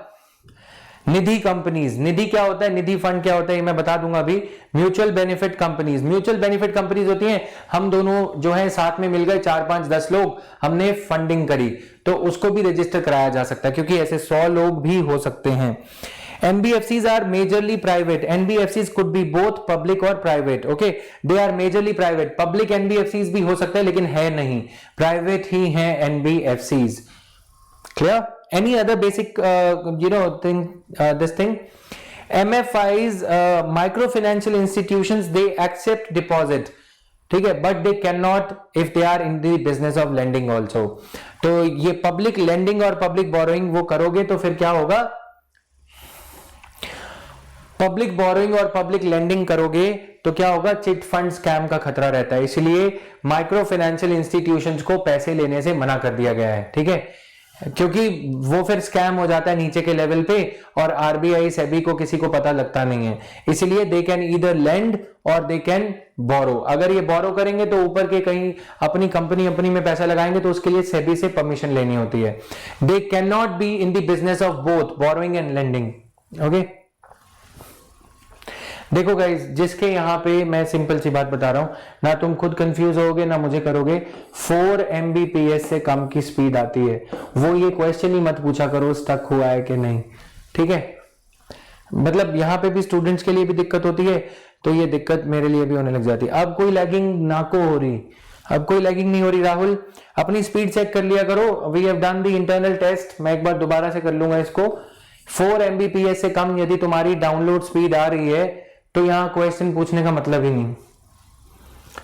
Nidhi companies, Nidhi क्या होता है, निधि फंड क्या होता है, ये मैं बता दूंगा अभी। Mutual benefit companies, mutual benefit companies होती हैं, हम दोनों जो है साथ में मिल गए 4, 5, 10 लोग, हमने फंडिंग करी, तो उसको भी रजिस्टर कराया जा सकता है, क्योंकि ऐसे 100 लोग भी हो सकते हैं। NBFCs are majorly private. NBFCs could be both public or private. Okay, they are majorly private. Public NBFCs भी हो सकता है, लेकिन है नहीं, private ही हैं NBFCs. Clear? Any other basic, thing? This thing. MFIs, microfinancial institutions, they accept deposit. ठीक है, but they cannot if they are in the business of lending also. तो ये public lending और public borrowing वो करोगे तो फिर क्या होगा, पब्लिक बोरोइंग और पब्लिक लेंडिंग करोगे तो क्या होगा, चिट फंड स्कैम का खतरा रहता है, इसलिए माइक्रो फाइनेंशियल इंस्टीट्यूशंस को पैसे लेने से मना कर दिया गया है, ठीक है, क्योंकि वो फिर स्कैम हो जाता है नीचे के लेवल पे और आरबीआई सेबी को किसी को पता लगता नहीं है, इसलिए दे कैन ईदर लेंड और दे कैन बोरो। अगर ये बोरो करेंगे तो ऊपर के कहीं अपनी कंपनी में पैसा लगाएंगे तो उसके लिए सेबी से परमिशन लेनी होती है। They can not be in the business of both borrowing and lending. Okay, देखो गाइस, जिसके यहां पे मैं सिंपल सी बात बता रहा हूं, ना तुम खुद कंफ्यूज होगे ना मुझे करोगे, 4 Mbps से कम की स्पीड आती है, वो ये क्वेश्चन ही मत पूछा करो स्टक हुआ है कि नहीं, ठीक है। मतलब यहां पे भी स्टूडेंट्स के लिए भी दिक्कत होती है, तो ये दिक्कत मेरे लिए भी होने लग जाती है। अब कोई लैगिंग ना को हो रही, अब कोई लैगिंग नहीं हो रही। राहुल, अपनी स्पीड चेक कर लिया करो। We have done the internal test, मैं एक बार दोबारा से कर लूंगा इसको। 4 Mbps से कम यदि तुम्हारी डाउनलोड स्पीड आ रही है तो यहां क्वेश्चन पूछने का मतलब ही नहीं,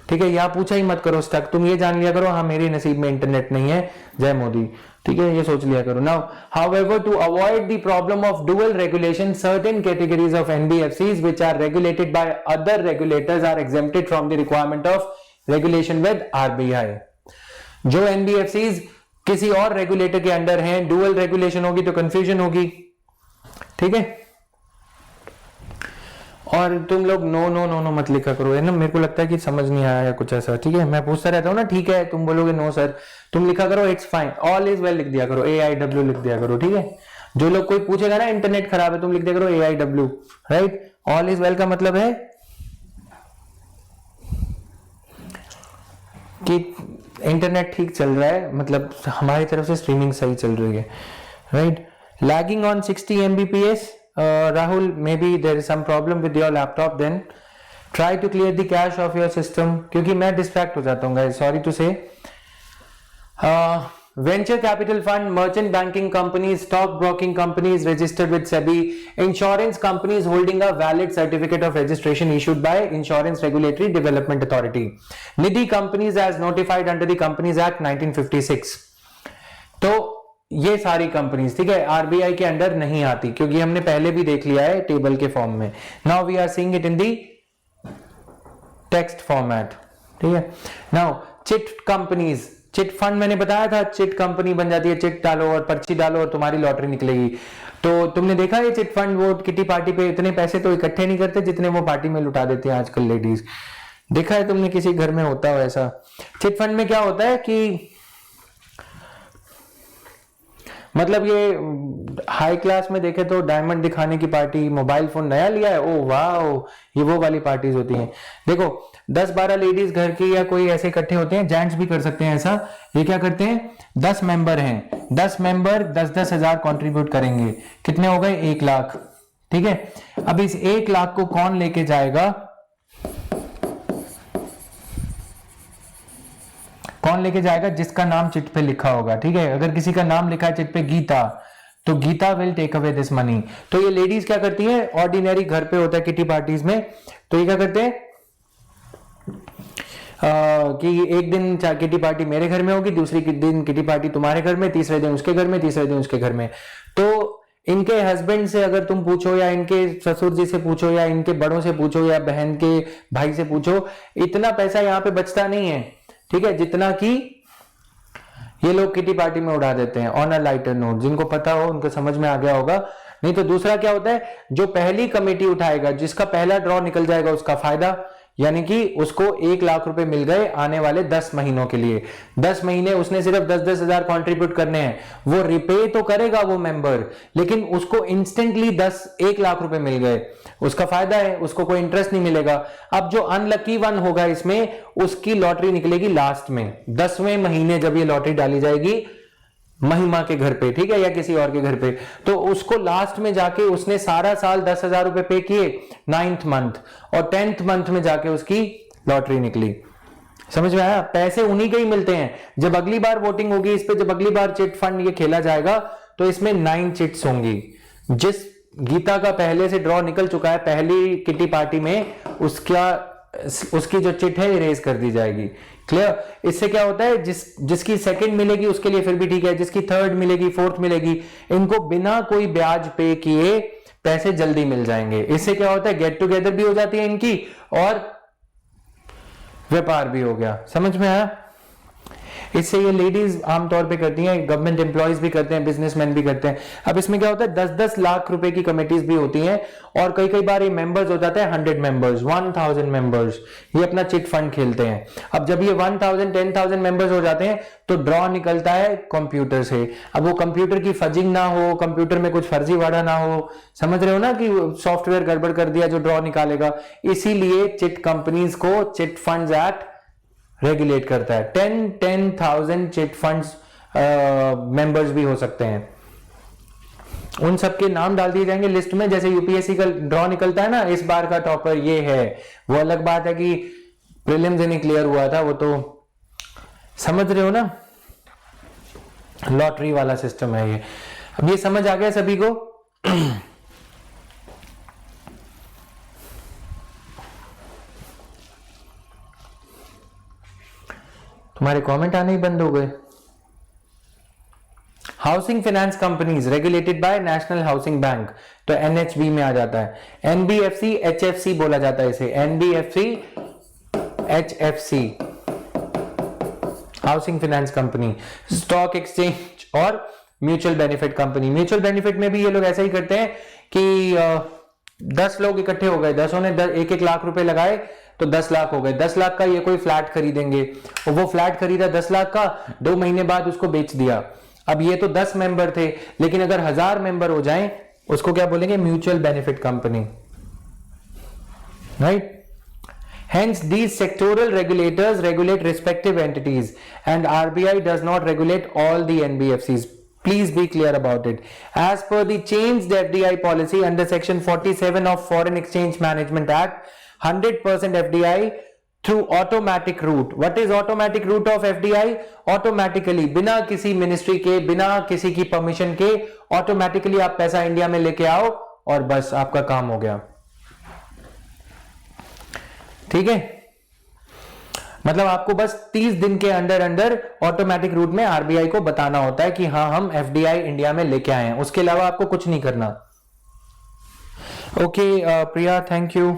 ठीक है। यहां पूछा ही मत करो स्टक, तुम ये जान लिया करो हाँ मेरे नसीब में इंटरनेट नहीं है, जय मोदी, ठीक है, ये सोच लिया करो। Now however, to avoid the problem of dual regulation, certain categories of NBFCs which are regulated by other regulators are exempted from the requirement of regulation with RBI. जो एनबीएफसीज किसी और रेगुलेटर के अंडर हैं, dual regulation होगी तो confusion होगी, ठीक है। और तुम लोग नो नो नो नो मत लिखा करो, है ना, मेरे को लगता है कि समझ नहीं आया या कुछ ऐसा, ठीक है। मैं पूछता रहता हूँ ना, ठीक है, तुम बोलोगे नो सर, तुम लिखा करो it's fine, all is well लिख दिया करो, AIW लिख दिया करो, ठीक है। जो लोग कोई पूछेगा ना इंटरनेट खराब है, तुम लिख दिया करो AIW, right. All is well का मतलब है कि इंटरनेट ठीक चल रहा है, मतलब हमारी तरफ से स्ट्रीमिंग सही चल रही है, right. Lagging on 60 Mbps, Rahul, maybe there is some problem with your laptop, then try to clear the cache of your system, क्योंकि मैं distract हो जाता हूँ guys, sorry to say। Venture capital fund, merchant banking companies, stock broking companies registered with SEBI, insurance companies holding a valid certificate of registration issued by Insurance Regulatory Development Authority, Nidhi companies as notified under the Companies Act 1956। तो ये सारी companies, ठीक है, RBI के under नहीं आती, क्योंकि हमने पहले भी देख लिया है टेबल के फॉर्म में। Now we are seeing it in the text format, ठीक है। Now chit companies, chit fund मैंने बताया था, चिट कंपनी बन जाती है, चिट डालो और पर्ची डालो और तुम्हारी लॉटरी निकलेगी। तो तुमने देखा है चिट फंड, वो किटी पार्टी पे इतने पैसे तो इकट्ठे नहीं करते जितने वो पार्टी में लुटा देते हैं आजकल लेडीज। देखा है तुमने, किसी घर में होता हो ऐसा। चिट फंड में क्या होता है कि मतलब ये हाई क्लास में देखे तो डायमंड दिखाने की पार्टी, मोबाइल फोन नया लिया है, ओ वाह, ये वो वाली पार्टीज होती हैं। देखो 10-12 लेडीज घर की या कोई ऐसे इकट्ठे होते हैं, जेंट्स भी कर सकते हैं ऐसा। ये क्या करते हैं, 10 मेंबर हैं, 10 मेंबर 10-10 हजार कॉन्ट्रीब्यूट करेंगे, कितने हो गए, 1 लाख, ठीक है। अब इस 1 लाख को कौन लेके जाएगा, कौन लेके जाएगा, जिसका नाम चिट पे लिखा होगा, ठीक है। अगर किसी का नाम लिखा है चिट पे गीता, तो Geeta will take away this money. तो ये लेडीज क्या करती हैं, ऑर्डिनरी घर पे होता है किटी पार्टीज में, तो ये क्या करते हैं कि एक दिन किटी पार्टी मेरे घर में होगी, दूसरी दिन किटी पार्टी तुम्हारे घर में, तीसरे दिन उसके घर में, तीसरे दिन उसके घर में। तो इनके हस्बैंड से अगर तुम पूछो या इनके ससुर जी से पूछो या इनके बड़ों से पूछो या बहन के भाई से पूछो, इतना पैसा यहाँ पे बचता नहीं है, ठीक है, जितना कि ये लोग किटी पार्टी में उड़ा देते हैं। ऑन अ लाइटर नोट, जिनको पता हो उनको समझ में आ गया होगा। नहीं तो दूसरा क्या होता है, जो पहली कमेटी उठाएगा, जिसका पहला ड्रॉ निकल जाएगा उसका फायदा, यानी कि उसको 1 लाख रुपए मिल गए आने वाले 10 महीनों के लिए। 10 महीने उसने सिर्फ 10-10 हजार कॉन्ट्रीब्यूट करने हैं, वो रिपे तो करेगा वो मेंबर, लेकिन उसको इंस्टेंटली 1 लाख रुपए मिल गए, उसका फायदा है, उसको कोई इंटरेस्ट नहीं मिलेगा। अब जो अनलकी वन होगा इसमें, उसकी लॉटरी निकलेगी लास्ट में, 10वें महीने जब ये लॉटरी डाली जाएगी महिमा के घर पे, ठीक है, या किसी और के घर पे, तो उसको लास्ट में जाके उसने सारा साल 10,000 रुपए पे किए 9th मंथ, और 10th मंथ में जाके उसकी लॉटरी निकली। समझ में आया, पैसे उन्हीं के ही मिलते हैं। जब अगली बार वोटिंग होगी इस पे, जब अगली बार चिट फंड ये खेला जाएगा, तो इसमें 9 चिट्स होंगी। जिस गीता का पहले से ड्रॉ निकल चुका है पहली किटी पार्टी में, उसकी जो चिट है इरेज कर दी जाएगी। क्लियर। इससे क्या होता है, जिसकी सेकंड मिलेगी उसके लिए फिर भी ठीक है, जिसकी थर्ड मिलेगी, फोर्थ मिलेगी, इनको बिना कोई ब्याज पे किए पैसे जल्दी मिल जाएंगे। इससे क्या होता है, गेट टुगेदर भी हो जाती है इनकी और व्यापार भी हो गया। समझ में आया? इससे ये लेडीज आमतौर पे करती हैं, गवर्नमेंट एम्प्लॉयज भी करते हैं, बिजनेसमैन भी करते हैं। अब इसमें क्या होता है, 10-10 लाख रुपए की कमेटीज भी होती हैं और कई कई बार ये मेंबर्स हो जाते हैं 100 मेंबर्स, 1000 मेंबर्स, ये अपना चिट फंड खेलते हैं। अब जब ये 1000 10,000 मेंबर्स हो जाते हैं तो ड्रॉ निकलता है कंप्यूटर से। अब वो कंप्यूटर की फजिंग ना हो, कंप्यूटर में कुछ फर्जीवाड़ा ना हो, समझ रहे हो ना, कि सॉफ्टवेयर गड़बड़ कर दिया जो ड्रॉ निकालेगा। इसीलिए चिट कंपनीज को चिट फंड्स एक्ट रेगुलेट करता है। 10,000 चिट फंड्स मेंबर्स भी हो सकते हैं। उन सबके नाम डाल दिए जाएंगे लिस्ट में। जैसे यूपीएससी का ड्रॉ निकलता है ना, इस बार का टॉपर ये है, वो अलग बात है कि प्रीलिम्स नहीं क्लियर हुआ था, वो तो समझ रहे हो ना, लॉटरी वाला सिस्टम है ये। अब ये समझ आ गया सभी को? तुम्हारे कमेंट आने ही बंद हो गए। Housing finance companies regulated bye national housing bank, तो एनएचबी में आ जाता है। एनबीएफसी एचएफसी बोला जाता है इसे, NBFC HFC, housing finance company. Stock exchange और mutual benefit company. Mutual benefit में भी ये लोग ऐसा ही करते हैं कि 10 लोग इकट्ठे हो गए, 10 ने 1-1 लाख रुपए लगाए तो 10 लाख हो गए। 10 लाख का ये कोई फ्लैट खरीदेंगे और वो फ्लैट खरीदा 10 लाख का, 2 महीने बाद उसको बेच दिया। अब ये तो 10 मेंबर थे, लेकिन अगर 1000 मेंबर हो जाएं उसको क्या बोलेंगे, mutual benefit company, right? Hence, these sectoral regulators regulate respective entities, and RBI does not regulate all the NBFCs. Please be clear about it. As per the changed FDI policy under Section 47 of Foreign Exchange Management Act, 100% FDI through automatic route. What is automatic route of FDI? Automatically, बिना किसी ministry के, बिना किसी की permission के, automatically आप पैसा India में लेके आओ और बस आपका काम हो गया। ठीक है, मतलब आपको बस 30 दिन के अंदर ऑटोमेटिक रूट में आरबीआई को बताना होता है कि हाँ हम एफडीआई इंडिया में लेके आए हैं। उसके अलावा आपको कुछ नहीं करना। Okay Priya, thank you.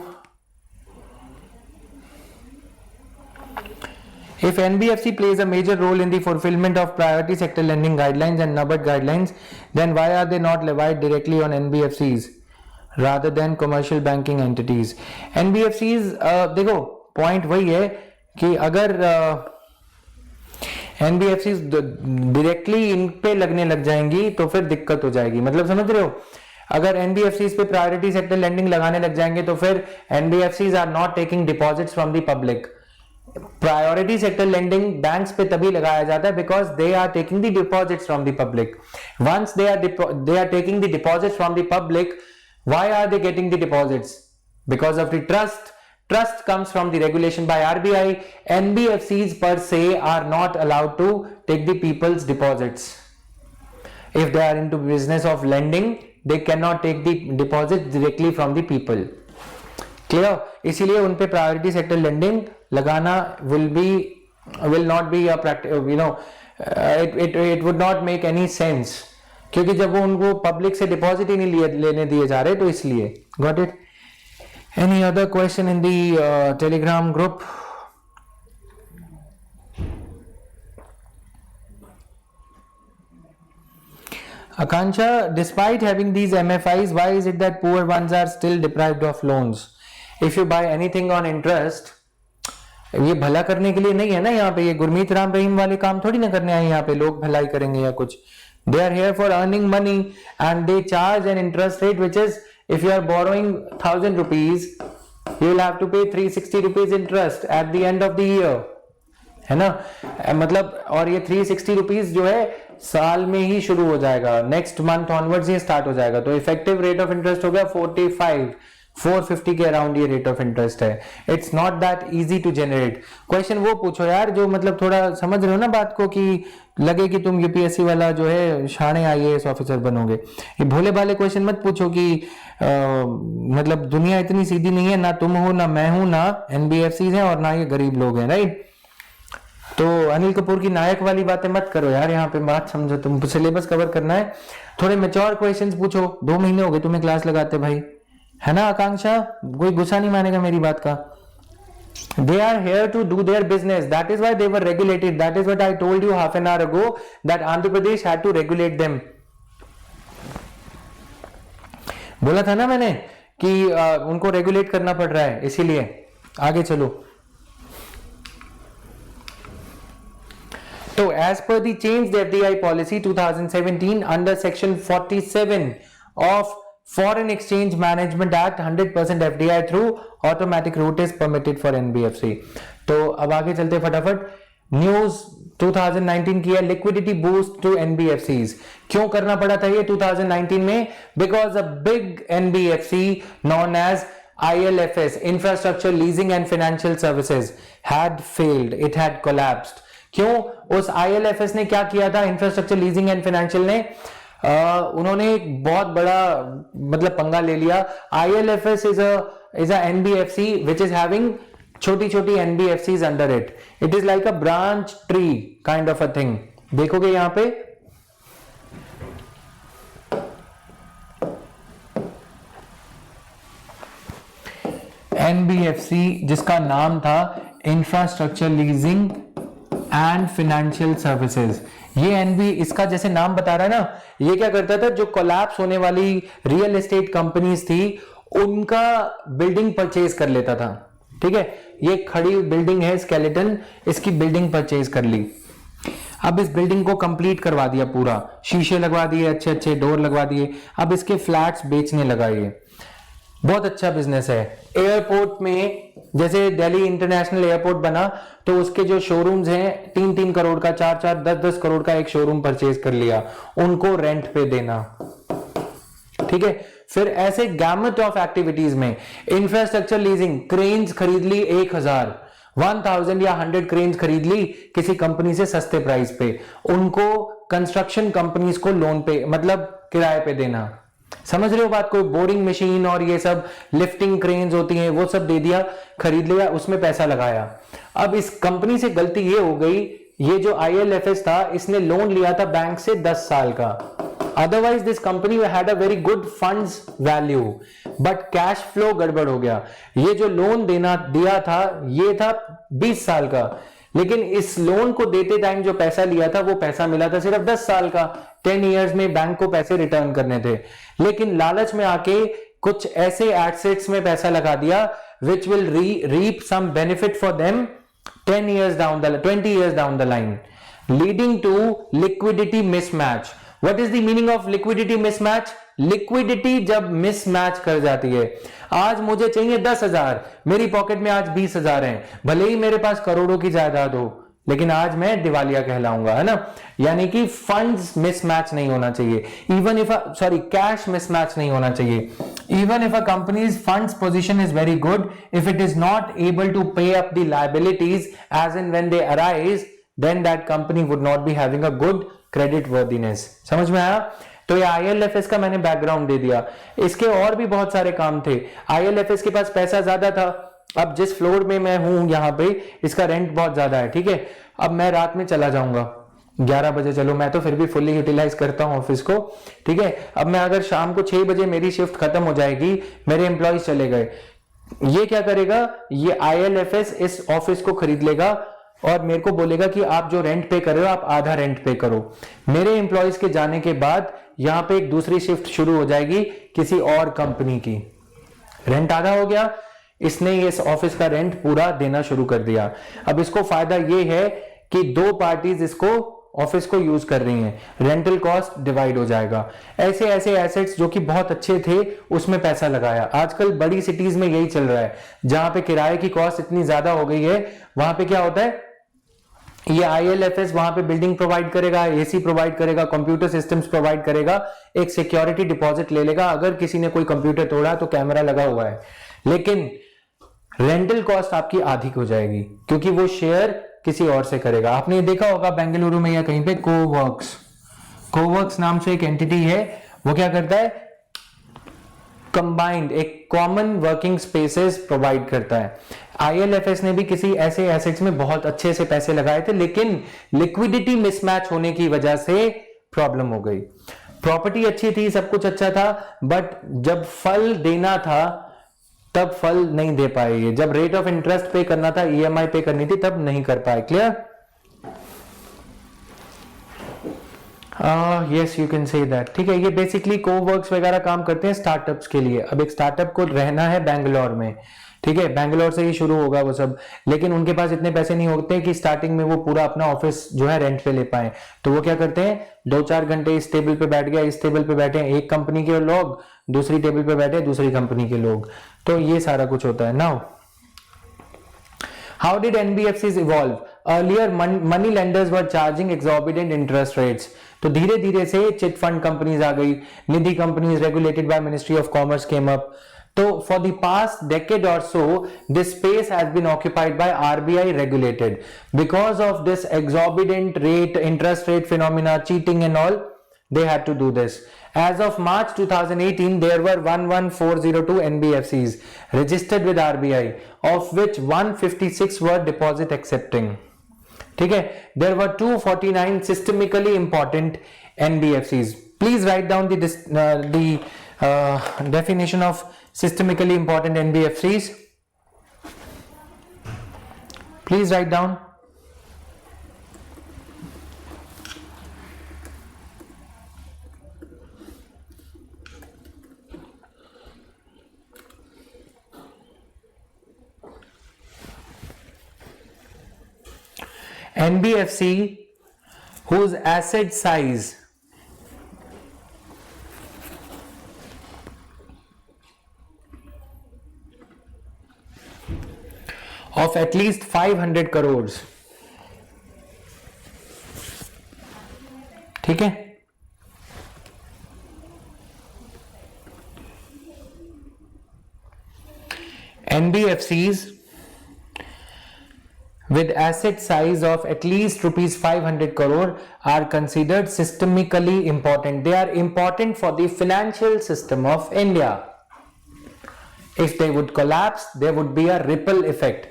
If NBFC plays a major role in the fulfillment of priority sector lending guidelines and NABARD guidelines, then why are they not levied directly on NBFCs rather than commercial banking entities? NBFCs देखो point वही है कि अगर NBFCs directly in पे लगने लग जाएंगी तो फिर दिक्कत हो जाएगी। मतलब समझ रहे हो, अगर NBFCs पे प्रायोरिटी सेक्टर लेंडिंग लगाने लग जाएंगे तो फिर NBFCs are not taking deposits from the public. Priority sector lending banks पे तभी लगाया जाता है because they are taking the deposits from the public. Once they are taking the deposits from the public, why are they getting the deposits? Because of the trust. Trust comes from the regulation by RBI. NBFCs per se are not allowed to take the people's deposits. If they are into business of lending, they cannot take the deposits directly from the people. Clear? इसीलिए उन पे priority sector lending लगाना will not be a practice, you know, it would not make any sense, क्योंकि जब वो उनको public से deposit ही नहीं लेने दिए जा रहे, तो इसलिए। Got it? Any other question in the Telegram group? Akansha, despite having these MFIs, why is it that poor ones are still deprived of loans? If you buy anything on interest, ये भला करने के लिए नहीं है ना, यहाँ पे ये गुरमीत राम रहीम वाले काम थोड़ी ना करने आए यहाँ पे लोग भलाई करेंगे या कुछ। They are here for earning money and they charge an interest rate which is, if you are borrowing 1,000 rupees, you will have to pay 360 rupees interest at the end of the year, है ना? मतलब और ये 360 rupees जो है साल में ही शुरू हो जाएगा, नेक्स्ट मंथ ऑनवर्ड्स ये स्टार्ट हो जाएगा। तो इफेक्टिव रेट ऑफ इंटरेस्ट हो गया 450 के अराउंड ये रेट ऑफ इंटरेस्ट है। It's not that easy to generate. Question वो पूछो यार जो मतलब थोड़ा समझ रहे हो ना बात को, कि लगे कि तुम यूपीएससी वाला जो है शाने आईएएस ऑफिसर बनोगे। ये भोले भाले क्वेश्चन मत पूछो कि मतलब दुनिया इतनी सीधी नहीं है, ना तुम हो ना मैं हूं ना एनबीएफसी हैं और ना ये गरीब लोग हैं, राइट? तो अनिल कपूर की नायक वाली बातें मत करो यार, यहाँ पे बात समझो, तुम सिलेबस कवर करना है, थोड़े मेच्योर क्वेश्चंस पूछो। 2 महीने हो गए तुम्हें क्लास लगाते भाई, है ना आकांक्षा? कोई गुस्सा नहीं मानेगा मेरी बात का। They are here to do their business. That is why they were regulated. That is what I told you half an hour ago, that Andhra Pradesh had to regulate them. बोला था ना मैंने कि उनको रेगुलेट करना पड़ रहा है, इसीलिए। आगे चलो। तो as per the changed FDI policy 2017 under section 47 of Foreign Exchange Management Act, 100% FDI through automatic route is permitted for NBFC. तो अब आगे चलते फटाफट। न्यूज 2019 की है, लिक्विडिटी बूस्ट टू NBFCs। क्यों करना पड़ा था ये 2019 में? Because a big NBFC known as ILFS, Infrastructure Leasing and Financial Services, had failed. It had collapsed. क्यों? उस ILFS ने क्या किया था? इंफ्रास्ट्रक्चर लीजिंग एंड फाइनेंशियल ने उन्होंने एक बहुत बड़ा मतलब पंगा ले लिया। ILFS is a NBFC which is having छोटी छोटी NBFCs under it. It is like a branch tree kind of a thing. देखोगे यहां पे NBFC जिसका नाम था infrastructure leasing and financial services. ये इसका जैसे नाम बता रहा है ना, ये क्या करता था, जो कोलैप्स होने वाली रियल एस्टेट कंपनीज थी उनका बिल्डिंग परचेज कर लेता था। ठीक है, ये खड़ी बिल्डिंग है स्केलेटन, इसकी बिल्डिंग परचेज कर ली। अब इस बिल्डिंग को कंप्लीट करवा दिया, पूरा शीशे लगवा दिए, अच्छे अच्छे डोर लगवा दिए, अब इसके फ्लैट्स बेचने लगा। ये बहुत अच्छा बिजनेस है। एयरपोर्ट में जैसे दिल्ली इंटरनेशनल एयरपोर्ट बना तो उसके जो शोरूम्स हैं 3-3 करोड़ का, 4-4, 10-10 करोड़ का एक शोरूम परचेज कर लिया, उनको रेंट पे देना। ठीक है, फिर ऐसे गैमट ऑफ एक्टिविटीज में इंफ्रास्ट्रक्चर लीजिंग, क्रेन्स खरीद ली 1000 या 100 क्रेन्स खरीद ली किसी कंपनी से सस्ते प्राइस पे, उनको कंस्ट्रक्शन कंपनीज को लोन पे मतलब किराए पे देना। समझ रहे हो बात? कोई बोरिंग मशीन और ये सब लिफ्टिंग क्रेन्स होती हैं, वो सब दे दिया, खरीद लिया, उसमें पैसा लगाया। अब इस कंपनी से गलती ये हो गई, ये जो ILFS था इसने लोन लिया था बैंक से 10 साल का। Otherwise this company had a very good funds value, but cash flow गड़बड़ हो गया। ये जो लोन दिया था ये था 20 साल का, लेकिन इस लोन को देते टाइम जो पैसा लिया था वो पैसा मिला था सिर्फ 10 साल का। 10 इयर्स में बैंक को पैसे रिटर्न करने थे, लेकिन लालच में आके कुछ ऐसे एसेट्स में पैसा लगा दिया which will reap some benefit for them 20 years down the line, leading to liquidity mismatch. What is the meaning of liquidity mismatch? Liquidity जब मिसमैच कर जाती है। आज मुझे चाहिए 10,000, मेरी पॉकेट में आज 20,000 हैं, भले ही मेरे पास करोड़ों की जायदाद हो, लेकिन आज मैं दिवालिया कहलाऊंगा, है ना? यानी कि फंड्स मिसमैच नहीं होना चाहिए, कैश मिसमैच नहीं होना चाहिए। Even if a companies funds position is very good, if it is not able to pay up the liabilities as and when they arise, then that company would not be having a good credit worthiness. समझ में आया? तो ये ILFS का मैंने background दे दिया। इसके और भी बहुत सारे काम थे। ILFS के पास पैसा ज्यादा था। अब जिस फ्लोर में मैं हूं यहाँ पे, इसका रेंट बहुत ज्यादा है। ठीक है, अब मैं रात में चला जाऊंगा 11 बजे, चलो मैं तो फिर भी फुल्ली यूटिलाइज करता हूं ऑफिस को। ठीक है, अब मैं अगर शाम को 6 बजे मेरी शिफ्ट खत्म हो जाएगी, मेरे एम्प्लॉयज चले गए, ये क्या करेगा? ये ILFS इस ऑफिस को खरीद लेगा और मेरे को बोलेगा कि आप जो रेंट पे कर रहे हो आप आधा रेंट पे करो। मेरे एम्प्लॉयज के जाने के बाद यहां पे एक दूसरी शिफ्ट शुरू हो जाएगी किसी और कंपनी की, रेंट आधा हो गया, इसने इस ऑफिस का रेंट पूरा देना शुरू कर दिया। अब इसको फायदा ये है कि 2 पार्टीज इसको ऑफिस को यूज कर रही हैं, रेंटल कॉस्ट डिवाइड हो जाएगा। ऐसे ऐसे एसेट्स जो कि बहुत अच्छे थे उसमें पैसा लगाया। आजकल बड़ी सिटीज में यही चल रहा है, जहां पे किराए की कॉस्ट इतनी ज्यादा हो गई है, वहां पे क्या होता है, ये ILFS वहां पे बिल्डिंग प्रोवाइड करेगा, AC प्रोवाइड करेगा, कंप्यूटर सिस्टम्स प्रोवाइड करेगा, एक सिक्योरिटी डिपॉजिट ले लेगा, अगर किसी ने कोई कंप्यूटर तोड़ा तो कैमरा लगा हुआ है, लेकिन रेंटल कॉस्ट आपकी आधी हो जाएगी क्योंकि वो शेयर किसी और से करेगा। आपने देखा होगा बेंगलुरु में या कहीं पे कोवर्क्स नाम से एक एंटिटी है, वो क्या करता है, कंबाइंड एक कॉमन वर्किंग स्पेसेस प्रोवाइड करता है। IL&FS ने भी किसी ऐसे एसेट्स में बहुत अच्छे से पैसे लगाए थे, लेकिन लिक्विडिटी मिसमैच होने की वजह से प्रॉब्लम हो गई। प्रॉपर्टी अच्छी थी, सब कुछ अच्छा था, बट जब फल देना था तब फल नहीं दे पाए। ये जब रेट ऑफ इंटरेस्ट पे करना था, EMI पे करनी थी, तब नहीं कर पाए। Clear? Yes, you can say that. ठीक है, ये बेसिकली कोवर्क्स वगैरह काम करते हैं स्टार्टअप्स के लिए। अब एक स्टार्टअप को रहना है बैंगलोर में, ठीक है, बैंगलोर से ही शुरू होगा वो सब, लेकिन उनके पास इतने पैसे नहीं होते कि स्टार्टिंग में वो पूरा अपना ऑफिस जो है रेंट पे ले पाए। तो वो क्या करते हैं, 2-4 घंटे इस टेबल पे बैठ गया, इस टेबल पे बैठे हैं एक कंपनी के लोग, दूसरी टेबल पे बैठे दूसरी कंपनी के लोग। तो ये सारा कुछ होता है। Now how did NBFCs evolve? Earlier money lenders were charging exorbitant interest rates. तो धीरे धीरे से चिट फंड कंपनीज आ गई, Nidhi companies regulated by ministry of commerce came up. तो for the past decade or so, this space has been occupied by RBI regulated. Because of this exorbitant interest rate phenomena, cheating and all, they had to do this. As of March 2018, there were 11402 NBFCs registered with RBI, of which 156 were deposit accepting. ठीक है, there were 249 systemically important NBFCs. Please write down the definition of systemically important NBFCs. Please write down. NBFC whose asset size of at least 500 crores, ठीक है, NBFCs with asset size of at least rupees 500 crore are considered systemically important. They are important for the financial system of India. If they would collapse, there would be a ripple effect.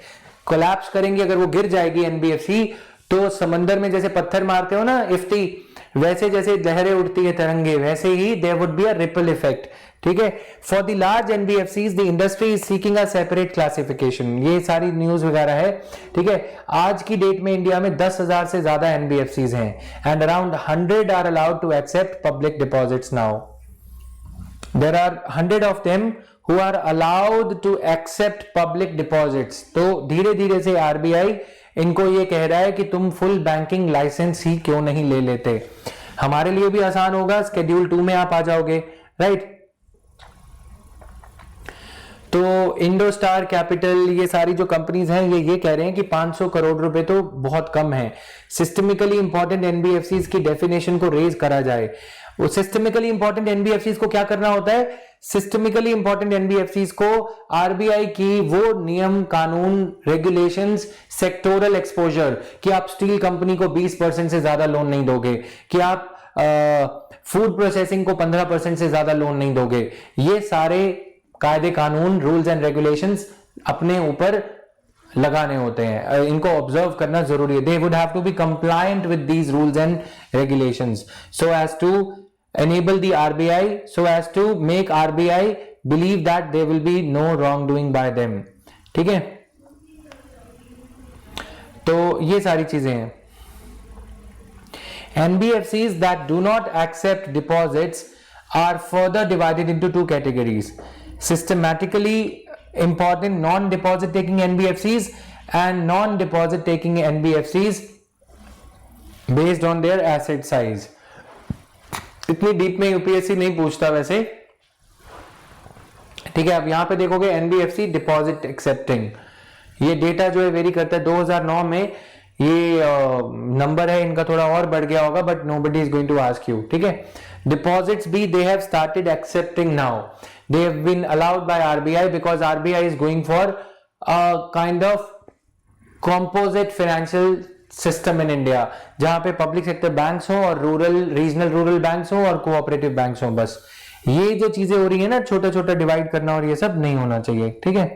Collapse करेंगे, अगर वो गिर जाएगी NBFC, तो समंदर में जैसे पत्थर मारते हो ना इफ्ती, वैसे जैसे लहरें उठती है तरंगे, वैसे ही there would be a ripple effect. ठीक है, for the large NBFCs the industry is seeking a separate classification. ये सारी न्यूज वगैरह है। ठीक है, आज की डेट में इंडिया में 10,000 से ज्यादा NBFCs हैं and around 100 are allowed to accept public deposits now. There are 100 of them who are allowed to accept public deposits. तो धीरे धीरे से RBI इनको ये कह रहा है कि तुम फुल बैंकिंग लाइसेंस ही क्यों नहीं ले लेते, हमारे लिए भी आसान होगा, स्केड्यूल 2 में आप आ जाओगे, राइट। तो इंडोस्टार कैपिटल, ये सारी जो कंपनीज हैं ये कह रहे हैं कि 500 करोड़ रुपए तो बहुत कम है, सिस्टमिकली इंपॉर्टेंट NBFCs की डेफिनेशन को रेज करा जाए। वो सिस्टमिकली इंपॉर्टेंट NBFCs को क्या करना होता है, सिस्टमिकली इंपॉर्टेंट NBFCs को RBI की वो नियम कानून रेगुलेशंस, सेक्टोरल एक्सपोजर, कि आप स्टील कंपनी को 20% से ज्यादा लोन नहीं दोगे, कि आप फूड प्रोसेसिंग को 15% से ज्यादा लोन नहीं दोगे, ये सारे कायदे कानून, रूल्स एंड रेगुलेशंस अपने ऊपर लगाने होते हैं, इनको ऑब्जर्व करना जरूरी है। They would have to be compliant with these rules and regulations so as to enable the RBI, so as to make RBI believe that there will be no wrongdoing by them. ठीक है, तो ये सारी चीजें हैं। NBFCs that do not accept deposits are further divided into 2 categories: systematically important non-deposit taking NBFCs and non-deposit taking NBFCs based on their asset size. इतनी deep में UPSC नहीं पूछता वैसे, ठीक है। अब यहां पे देखोगे NBFC डिपॉजिट एक्सेप्टिंग, ये डेटा जो है वेरी करता है। 2009 में ये नंबर है इनका, थोड़ा और बढ़ गया होगा, but nobody is going to ask you. ठीक है, डिपॉजिट्स भी they have started accepting now, they have been allowed by RBI because RBI is going for kind of composite financial system in India, जहां पे public sector banks हो और regional rural banks हो और cooperative banks हो। बस ये जो चीजें हो रही है ना, छोटा छोटा डिवाइड करना और ये सब नहीं होना चाहिए। ठीक है,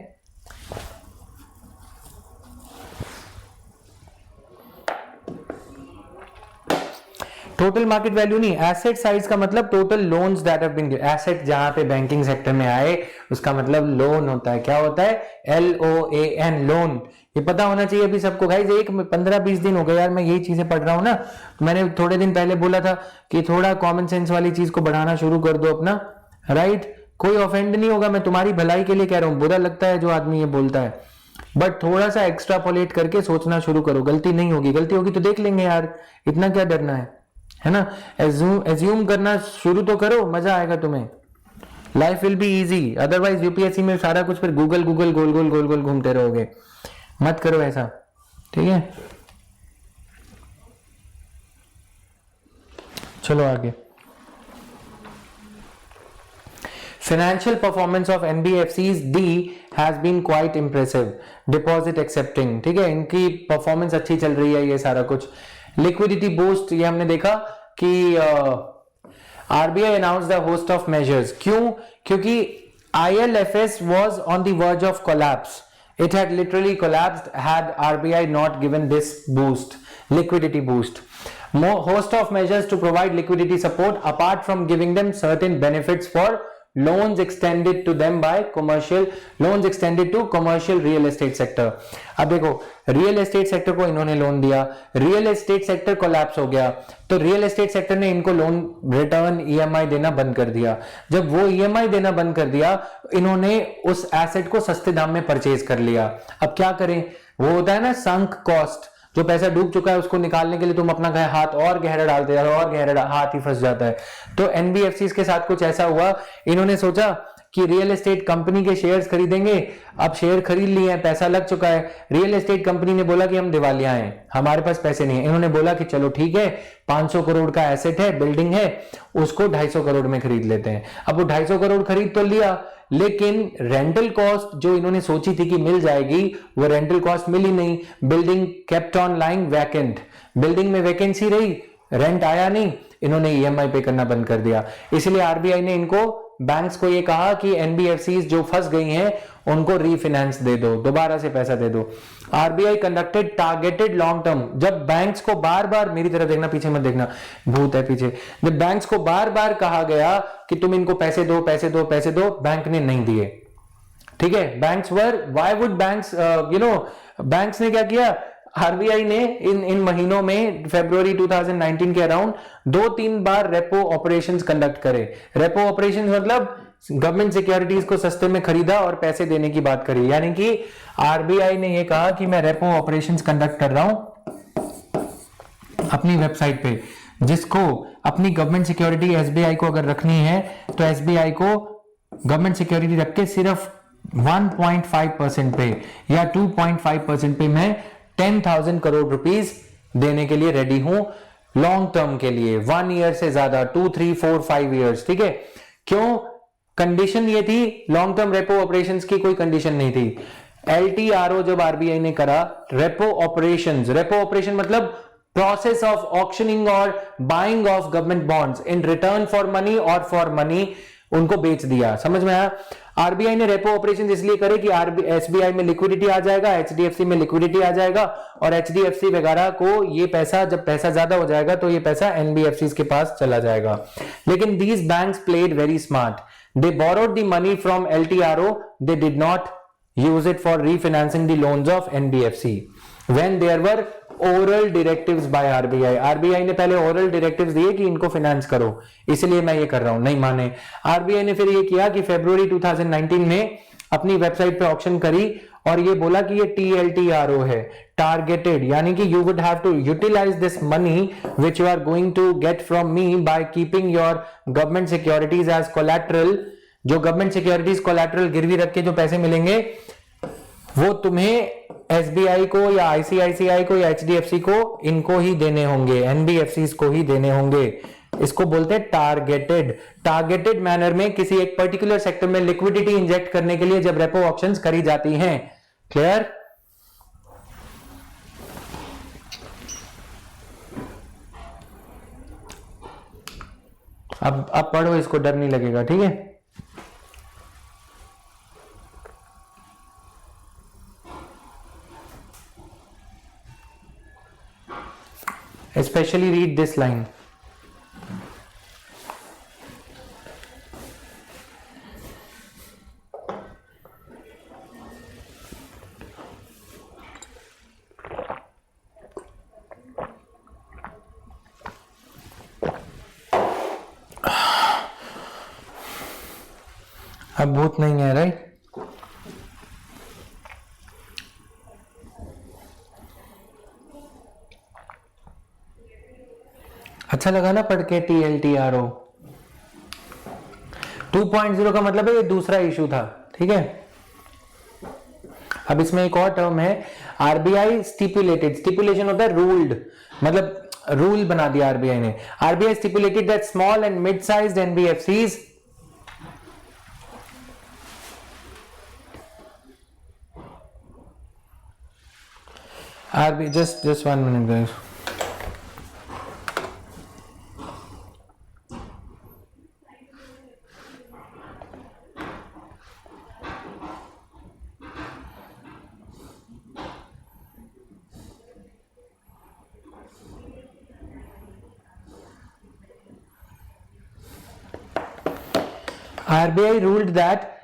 टोटल मार्केट वैल्यू नहीं, एसेट साइज का मतलब total loans that have been, asset जहां पे बैंकिंग सेक्टर में आए उसका मतलब लोन होता है। क्या होता है? LOAN, loan. ये पता होना चाहिए अभी सबको गाइस। एक 15-20 दिन हो गए यार मैं यही चीजें पढ़ रहा हूं ना। मैंने थोड़े दिन पहले बोला था कि थोड़ा कॉमन सेंस वाली चीज को बढ़ाना शुरू कर दो अपना, राइट? कोई ऑफेंड नहीं होगा, मैं तुम्हारी भलाई के लिए कह रहा हूं। बुरा लगता है जो आदमी ये बोलता है, बट थोड़ा सा एक्स्ट्रापोलेट करके सोचना शुरू करो। गलती नहीं होगी, गलती होगी तो देख लेंगे यार, इतना क्या डरना है ना? एज्यूम करना शुरू तो करो, मजा आएगा तुम्हें, life will be easy. Otherwise UPSC में सारा कुछ फिर गूगल गूगल गोल गोल गोल गोल घूमते रहोगे। मत करो ऐसा, ठीक है? चलो आगे। Financial performance of NBFCs D has been quite impressive. Deposit accepting, ठीक है, इनकी परफॉर्मेंस अच्छी चल रही है। ये सारा कुछ लिक्विडिटी बूस्ट, ये हमने देखा कि RBI announced the host of measures. क्यों? क्योंकि ILFS was on the verge of collapse. It had literally collapsed had RBI not given this boost, liquidity boost. More host of measures to provide liquidity support apart from giving them certain benefits for loans extended to them by commercial, loans extended to commercial real estate sector. अब देखो, real estate sector को इन्होंने loan दिया, real estate sector collapse हो गया, तो real estate sector ने इनको लोन रिटर्न EMI देना बंद कर दिया। जब वो EMI देना बंद कर दिया, इन्होंने उस एसेट को सस्ते दाम में परचेज कर लिया। अब क्या करें? वो होता है ना संक कॉस्ट, जो पैसा डूब चुका है उसको निकालने के लिए तुम अपना हाथ और गहरा डालते जाओ, और गहरा हाथ ही फंस जाता है। तो NBFCs के साथ कुछ ऐसा हुआ, इन्होंने सोचा कि रियल एस्टेट कंपनी के शेयर्स खरीदेंगे। अब शेयर खरीद लिए हैं, पैसा लग चुका है। रियल एस्टेट कंपनी ने बोला कि हम दिवालिया हैं, हमारे पास पैसे नहीं है। इन्होंने बोला कि चलो ठीक है, 500 करोड़ का एसेट है, बिल्डिंग है, उसको 250 करोड़ में खरीद लेते हैं। अब वो 250 करोड़ खरीद तो लिया, लेकिन रेंटल कॉस्ट जो इन्होंने सोची थी कि मिल जाएगी, वो रेंटल कॉस्ट मिली नहीं। Building kept on lying vacant, building में वैकेंसी रही, रेंट आया नहीं, इन्होंने EMI पे करना बंद कर दिया। इसलिए RBI ने इनको, बैंक्स को ये कहा कि NBFCs जो फंस गई हैं उनको रीफाइनेंस दे दो, दोबारा से पैसा दे दो। RBI conducted targeted long term, जब बैंक्स को बार बार, मेरी तरफ देखना, पीछे मत देखना, भूत है पीछे, जब बैंक्स को बार बार कहा गया कि तुम इनको पैसे दो पैसे दो पैसे दो, बैंक ने नहीं दिए, ठीक है? Banks were, why would banks, banks ने क्या किया? RBI ने इन महीनों में, फरवरी 2019 के अराउंड 2-3 बार रेपो ऑपरेशंस कंडक्ट करे। रेपो ऑपरेशंस मतलब गवर्नमेंट सिक्योरिटीज को सस्ते में खरीदा और पैसे देने की बात करी। यानी कि RBI ने यह कहा कि मैं रेपो ऑपरेशंस कंडक्ट कर रहा हूं अपनी वेबसाइट पे, जिसको अपनी गवर्नमेंट सिक्योरिटी SBI को अगर रखनी है तो SBI को गवर्नमेंट सिक्योरिटी रख के सिर्फ 1.5% पे या 2.5% पे मैं 10,000 करोड़ रुपीस देने के लिए रेडी हूं, लॉन्ग टर्म के लिए, 1 ईयर से ज्यादा, 2, 3, 4, 5 ईयर्स, ठीक है? क्यों? कंडीशन ये थी, लॉन्ग टर्म रेपो ऑपरेशंस की कोई कंडीशन नहीं थी। LTRO जब RBI ने करा, रेपो ऑपरेशन मतलब प्रोसेस ऑफ ऑक्शनिंग और buying of government bonds in return for money और फॉर मनी, उनको बेच दिया। समझ में आया? RBI ने रेपो ऑपरेशन इसलिए करे कि SBI में लिक्विडिटी आ जाएगा, HDFC में लिक्विडिटी आ जाएगा, और HDFC वगैरह को ये पैसा, जब पैसा ज्यादा हो जाएगा तो ये पैसा NBFCs के पास चला जाएगा। लेकिन these banks played very smart. They borrowed the money from LTRO. They did not use it for refinancing the loans of NBFC when there were oral directives by RBI ने पहले ओरल डायरेक्टिव्स दिए कि इनको finance करो, इसलिए मैं ये कर रहा हूं, नहीं माने। RBI ने फिर ये किया कि फरवरी 2019 में अपनी वेबसाइट पे ऑक्शन करी और ये बोला कि ये TLTRO है, टारगेटेड, यानी कि you would have to utilise this money which you are going to get from me by keeping your government securities as collateral. जो गवर्नमेंट सिक्योरिटीज कोलैटरल गिरवी रख के जो पैसे मिलेंगे वो तुम्हें SBI को या ICICI को या HDFC को, इनको ही देने होंगे, NBFCs को ही देने होंगे। इसको बोलते हैं टारगेटेड मैनर में किसी एक पर्टिकुलर सेक्टर में लिक्विडिटी इंजेक्ट करने के लिए जब रेपो ऑप्शंस करी जाती हैं। क्लियर? अब पढ़ो इसको, डर नहीं लगेगा, ठीक है? Especially read this line. अब भूत नहीं है, राइट? अच्छा लगा ना पढ़ के TLTRO? 2.0 का मतलब है ये दूसरा इशू था, ठीक है। अब इसमें एक और टर्म है आरबीआई स्टिपुलेटेड। स्टिपुलेशन होता है रूल्ड, मतलब रूल बना दिया आरबीआई ने। RBI stipulated that small and mid sized NBFCs just 1 minute guys. RBI ruled that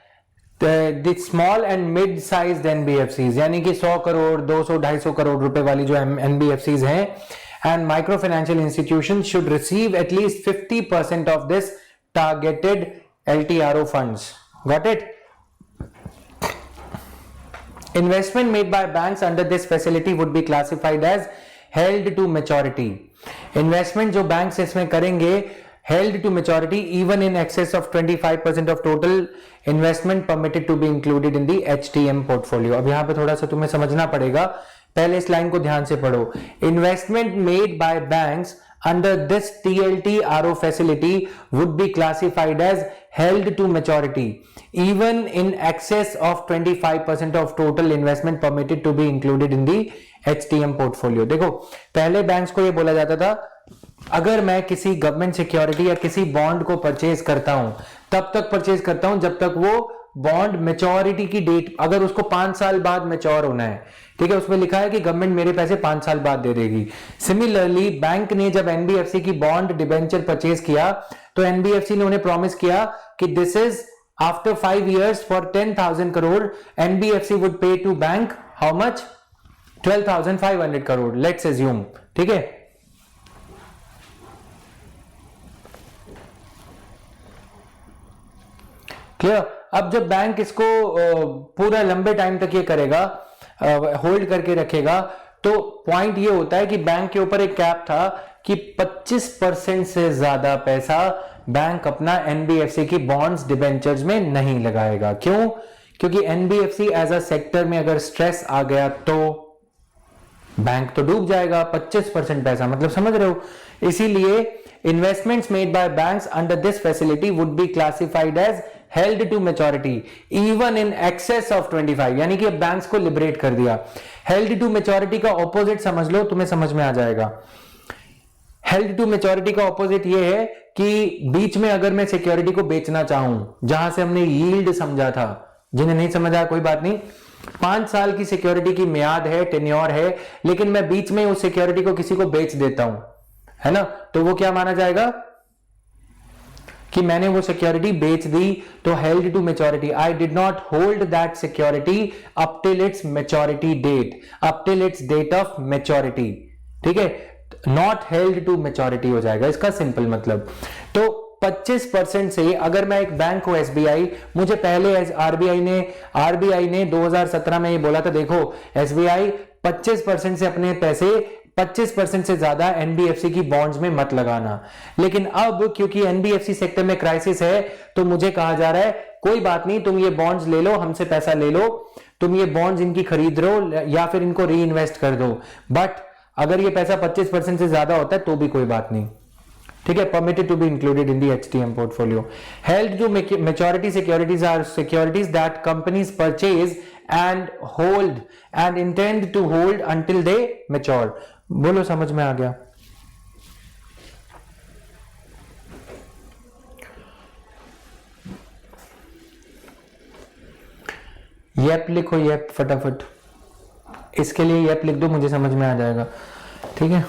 the small and mid-sized NBFCs यानी कि 100 करोड़ 200 250 करोड़ रुपए वाली जो NBFCs हैं and micro financial institutions should receive at least 50% of this targeted LTRO funds. Got it? Investment made by banks under this facility would be classified as held to maturity. Investment जो banks इसमें करेंगे held to maturity even in excess of 25% of total investment permitted to be included in the HTM portfolio. अब यहाँ पे थोड़ा सा तुम्हें समझना पड़ेगा, पहले इस लाइन को ध्यान से पढ़ो। Investment made by banks under this TLTRO facility would be classified as held to maturity even in excess of 25% of total investment permitted to be included in the HTM portfolio. देखो पहले banks को ये बोला जाता था अगर मैं किसी गवर्नमेंट सिक्योरिटी या किसी बॉन्ड को परचेज करता हूं तब तक परचेज करता हूं जब तक वो बॉन्ड मेच्योरिटी की डेट, अगर उसको 5 साल बाद मेच्योर होना है, ठीक है, उसमें लिखा है कि गवर्नमेंट मेरे पैसे 5 साल बाद दे देगी। सिमिलरली बैंक ने जब एनबीएफसी की बॉन्ड डिबेंचर परचेज किया तो एनबीएफसी ने उन्हें प्रॉमिस किया कि this is after 5 years for 10,000 crore NBFC would pay to bank how much? 12,500 crore, let's assume, ठीक है। क्लियर? अब जब बैंक इसको पूरा लंबे टाइम तक ये करेगा, होल्ड करके रखेगा, तो पॉइंट ये होता है कि बैंक के ऊपर एक कैप था कि 25% से ज्यादा पैसा बैंक अपना एनबीएफसी की बॉन्ड्स डिबेंचर्स में नहीं लगाएगा। क्यों? क्योंकि एनबीएफसी एज अ सेक्टर में अगर स्ट्रेस आ गया तो बैंक तो डूब जाएगा। 25% पैसा मतलब समझ रहे हो? इसीलिए investments made by banks under this facility would be classified as held to maturity even in excess of 25, यानी कि बैंक्स को लिबरेट कर दिया। हेल्ड टू मेच्योरिटी का ऑपोजिट समझ लो, तुम्हें समझ में आ जाएगा। हेल्ड टू मेच्योरिटी का ऑपोजिट ये है कि बीच में अगर मैं सिक्योरिटी को बेचना चाहूं, जहां से हमने यील्ड समझा था, जिन्हें नहीं समझा कोई बात नहीं, 5 साल की सिक्योरिटी की मियाद है, टेन्योर है, लेकिन मैं बीच में उस सिक्योरिटी को किसी को बेच देता हूं, है ना, तो वो क्या माना जाएगा कि मैंने वो सिक्योरिटी बेच दी, तो held to maturity, I did not hold that security up till its maturity date, up till its date of maturity, ठीक है, नॉट हेल्ड टू मेच्योरिटी हो जाएगा इसका सिंपल मतलब। तो 25% से, अगर मैं एक बैंक हूं एसबीआई, मुझे पहले आरबीआई ने 2017 में ये बोला था, देखो एसबीआई 25% से अपने पैसे 25% से ज्यादा एनबीएफसी की बॉन्ड्स में मत लगाना। लेकिन अब क्योंकि एनबीएफसी सेक्टर में क्राइसिस है, तो मुझे कहा जा रहा है कोई बात नहीं, तुम ये बॉन्ड्स ले लो, हमसे पैसा ले लो, तुम ये बॉन्ड्स इनकी खरीद लो या फिर इनको री इन्वेस्ट कर दो, बट अगर ये पैसा 25% से ज्यादा होता है तो भी कोई बात नहीं, ठीक है। Permitted to be included in the HTM portfolio. Held to maturity securities are securities that companies purchase and hold and intend to hold until they mature. बोलो समझ में आ गया? येप लिखो, येप फटाफट, इसके लिए येप लिख दो, मुझे समझ में आ जाएगा, ठीक है।